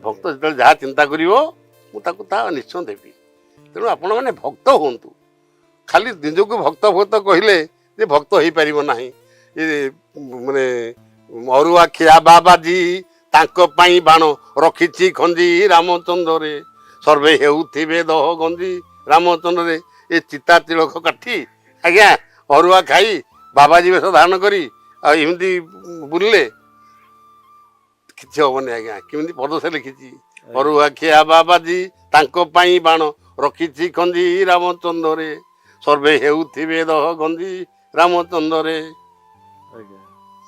ଭକ୍ତ ଯେତେବେଳେ ଯାହା ଚିନ୍ତା କରିବ ମୁଁ ତାକୁ ତାହା ନିଶ୍ଚୟ ଦେବି। ତେଣୁ ଆପଣମାନେ ଭକ୍ତ ହୁଅନ୍ତୁ। ଖାଲି ନିଜକୁ ଭକ୍ତ ଭକ୍ତ କହିଲେ ଯେ ଭକ୍ତ ହେଇପାରିବ ନାହିଁ। ଏ ମାନେ ଅରୁଆ ଖିଆ ବାବାଜୀ ତାଙ୍କ ପାଇଁ ବାଣ ରଖିଛି ଖଞ୍ଜି ରାମଚନ୍ଦ୍ରରେ, ସର୍ବେ ହେଉଥିବେ ଦହ ଗଞ୍ଜି ରାମଚନ୍ଦ୍ରରେ। ଏ ଚିତା ତିଳକ କାଠି ଆଜ୍ଞା ଅରୁଆ ଖାଇ ବାବାଜୀ ବେଶ ଧାରଣ କରି ଆଉ ଏମିତି ବୁଲିଲେ କିଛି ହବନି ଆଜ୍ଞା। କେମିତି ପଦ ସେ ଲେଖିଛି, ଅରୁଆ ଖିଆ ବାବାଜୀ ତାଙ୍କ ପାଇଁ ବାଣ ରଖିଛି ଖଞ୍ଜି ରାମଚନ୍ଦ୍ରରେ, ସର୍ବେ ହେଉଥିବେ ଦହ ଗଞ୍ଜି ରାମଚନ୍ଦ୍ରରେ।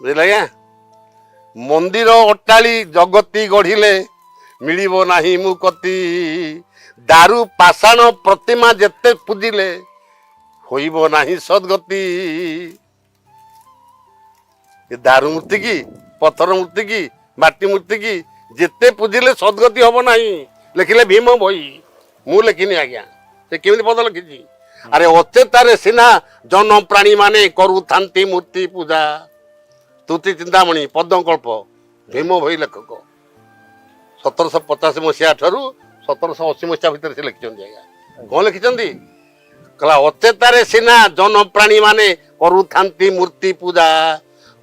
ବୁଝିଲେ ଆଜ୍ଞା? ମନ୍ଦିର ଅଟ୍ଟାଳି ଜଗତି ଗଢ଼ିଲେ ମିଳିବ ନାହିଁ ମୁକତି, ଦାରୁ ପାଷାଣ ପ୍ରତିମା ଯେତେ ପୂଜିଲେ ହୋଇବ ନାହିଁ ସଦ୍ଗତି। ଏ ଦାରୁ ମୂର୍ତ୍ତି କି ପଥର ମୂର୍ତ୍ତି କି ମାଟି ମୂର୍ତ୍ତି କି ଯେତେ ପୂଜିଲେ ସଦ୍ଗତି ହବ ନାହିଁ। ଲେଖିଲେ ଭୀମ ଭୋଇ, ମୁଁ ଲେଖିନି ଆଜ୍ଞା। ସେ କେମିତି ପଦ ଲେଖିଛି? ଆରେ ଅଚେତାରେ ସିନା ଜନ ପ୍ରାଣୀ ମାନେ କରୁଥାନ୍ତି ମୂର୍ତ୍ତି ପୂଜା। ତୁତି ଚିନ୍ତାମଣି ପଦ୍ମକଳ୍ପ, ଭୀମ ଭୋଇ ଲେଖକ। 1750 ମସିହା ଠାରୁ 1780 ମସିହା ଭିତରେ ସେ ଲେଖିଛନ୍ତି ଆଜ୍ଞା। କ'ଣ ଲେଖିଛନ୍ତି? କହିଲା ଅଚେତାରେ ସିନା ଜନ ପ୍ରାଣୀ ମାନେ କରୁଥାନ୍ତି ମୂର୍ତ୍ତି ପୂଜା,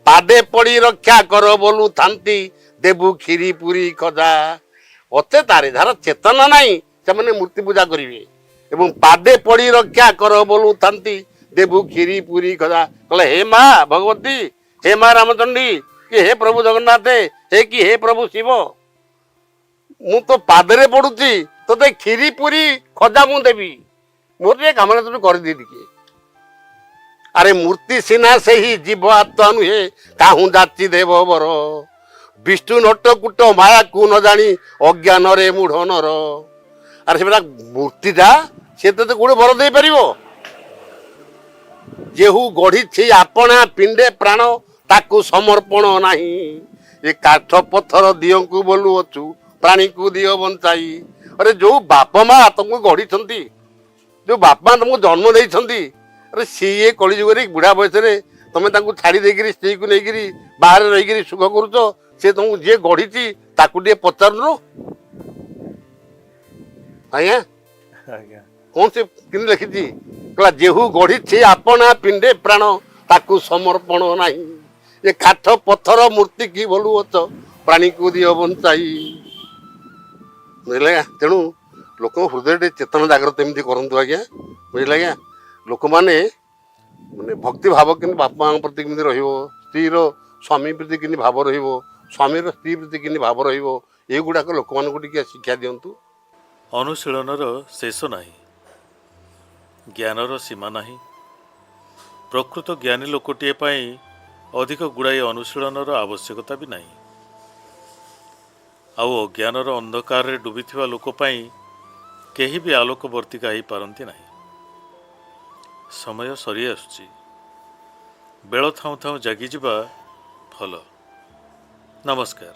ପାଦେ ପଡ଼ି ରକ୍ଷା କର ବୋଲୁଥାନ୍ତି ଦେବୁ କ୍ଷୀରି ପୁରୀ ଖଜା। ଅଚେତାରେ, ଯାହାର ଚେତନା ନାହିଁ ସେମାନେ ମୂର୍ତ୍ତି ପୂଜା କରିବେ, ଏବଂ ପାଦେ ପଡ଼ି ରକ୍ଷା କର ବୋଲୁଥାନ୍ତି ଦେବୁ କ୍ଷୀରି ପୁରୀ ଖଜା। କହିଲେ ହେ ମା ଭଗବତୀ, ହେ ମା ରାମଚଣ୍ଡୀ, କି ହେ ପ୍ରଭୁ ଜଗନ୍ନାଥ, ହେ କି ହେ ପ୍ରଭୁ ଶିବ, ମୁଁ ତ ପାଦରେ ପଡୁଛି, ତୋତେ କ୍ଷୀରି ପୁରୀ ଖଜା ମୁଁ ଦେବି। ମୋର ଟିକେ କାମନା ତୁ କରିଦିଏ ଟିକେ। ଆରେ ମୂର୍ତ୍ତି ସିନା ସେହି ଜୀବ ଆତ୍ମା ନୁହେଁ କାହୁଁ ଯାଚି ଦେବ ବର ବିଷ୍ଣୁ ନଟକୁଟ ମାୟାକୁ ନ ଜାଣି ଅଜ୍ଞାନରେ ମୂଢ଼ ନର। ଆରେ ସେଟା ମୂର୍ତ୍ତିଟା ସେ ତତେ କୋଉଠି ବର ଦେଇପାରିବ? ଯେହୁ ଗଢିଛି ଆପଣା ପିଣ୍ଡେ ପ୍ରାଣ ତାକୁ ସମର୍ପଣ ନାହିଁ। ଏ କାଠ ପଥର ଦିଅଙ୍କୁ ବୋଲୁଅଛୁ ପ୍ରାଣୀକୁ ଦିଅ ବଞ୍ଚାଇ। ଆରେ ଯୋଉ ବାପା ମା ତମକୁ ଗଢିଛନ୍ତି, ଯୋଉ ବାପା ମା ତମକୁ ଜନ୍ମ ଦେଇଛନ୍ତି, ଆରେ ସିଏ କଳି ଯୁଗରେ ବୁଢା ବୟସରେ ତମେ ତାଙ୍କୁ ଛାଡି ଦେଇକିରି ସ୍ତ୍ରୀକୁ ନେଇକିରି ବାହାରେ ରହିକିରି ସୁଖ କରୁଛ। ସେ ତମକୁ ଯିଏ ଗଢିଛି ତାକୁ ଟିକେ ପଚାରୁନ। ଆଜ୍ଞା ଆଜ୍ଞା କଣ ସେ କେମିତି ଲେଖିଛି? କହିଲା ଯେହୁ ଗଢିଛି ଆପଣା ପିଣ୍ଡେ ପ୍ରାଣ ତାକୁ ସମର୍ପଣ ନାହିଁ। ଏ କାଠ ପଥର ମୂର୍ତ୍ତି କି ବୋଲୁଅଛ ପ୍ରାଣୀକୁ ଦିଅ ବଞ୍ଚାଇ। ବୁଝିଲେ ଆଜ୍ଞା? ତେଣୁ ଲୋକଙ୍କ ହୃଦୟରେ ଟିକେ ଚେତନା ଜାଗ୍ରତ ଏମିତି କରନ୍ତୁ ଆଜ୍ଞା। ବୁଝିଲେ ଆଜ୍ଞା? ଲୋକମାନେ ମାନେ ଭକ୍ତି ଭାବ କେମିତି ବାପା ମାଙ୍କ ପ୍ରତି କେମିତି ରହିବ, ସ୍ତ୍ରୀର ସ୍ୱାମୀ ପ୍ରତି କେମିତି ଭାବ ରହିବ, ସ୍ୱାମୀର ସ୍ତ୍ରୀ ପ୍ରତି କେମିତି ଭାବ ରହିବ, ଏଗୁଡ଼ାକ ଲୋକମାନଙ୍କୁ ଟିକେ ଶିକ୍ଷା ଦିଅନ୍ତୁ। ଅନୁଶୀଳନର ଶେଷ ନାହିଁ, ଜ୍ଞାନର ସୀମା ନାହିଁ। ପ୍ରକୃତ ଜ୍ଞାନୀ ଲୋକଟିଏ ପାଇଁ ଅଧିକ ଗୁଡ଼ାଏ ଅନୁଶୀଳନର ଆବଶ୍ୟକତା ବି ନାହିଁ। ଆଉ ଅଜ୍ଞାନର ଅନ୍ଧକାରରେ ଡୁବିଥିବା ଲୋକ ପାଇଁ କେହି ବି ଆଲୋକବର୍ତ୍ତିକା ହେଇପାରନ୍ତି ନାହିଁ। ସମୟ ସରି ଆସୁଛି, ବେଳ ଥାଉଁ ଥାଉଁ ଜାଗିଯିବା ଭଲ। ନମସ୍କାର।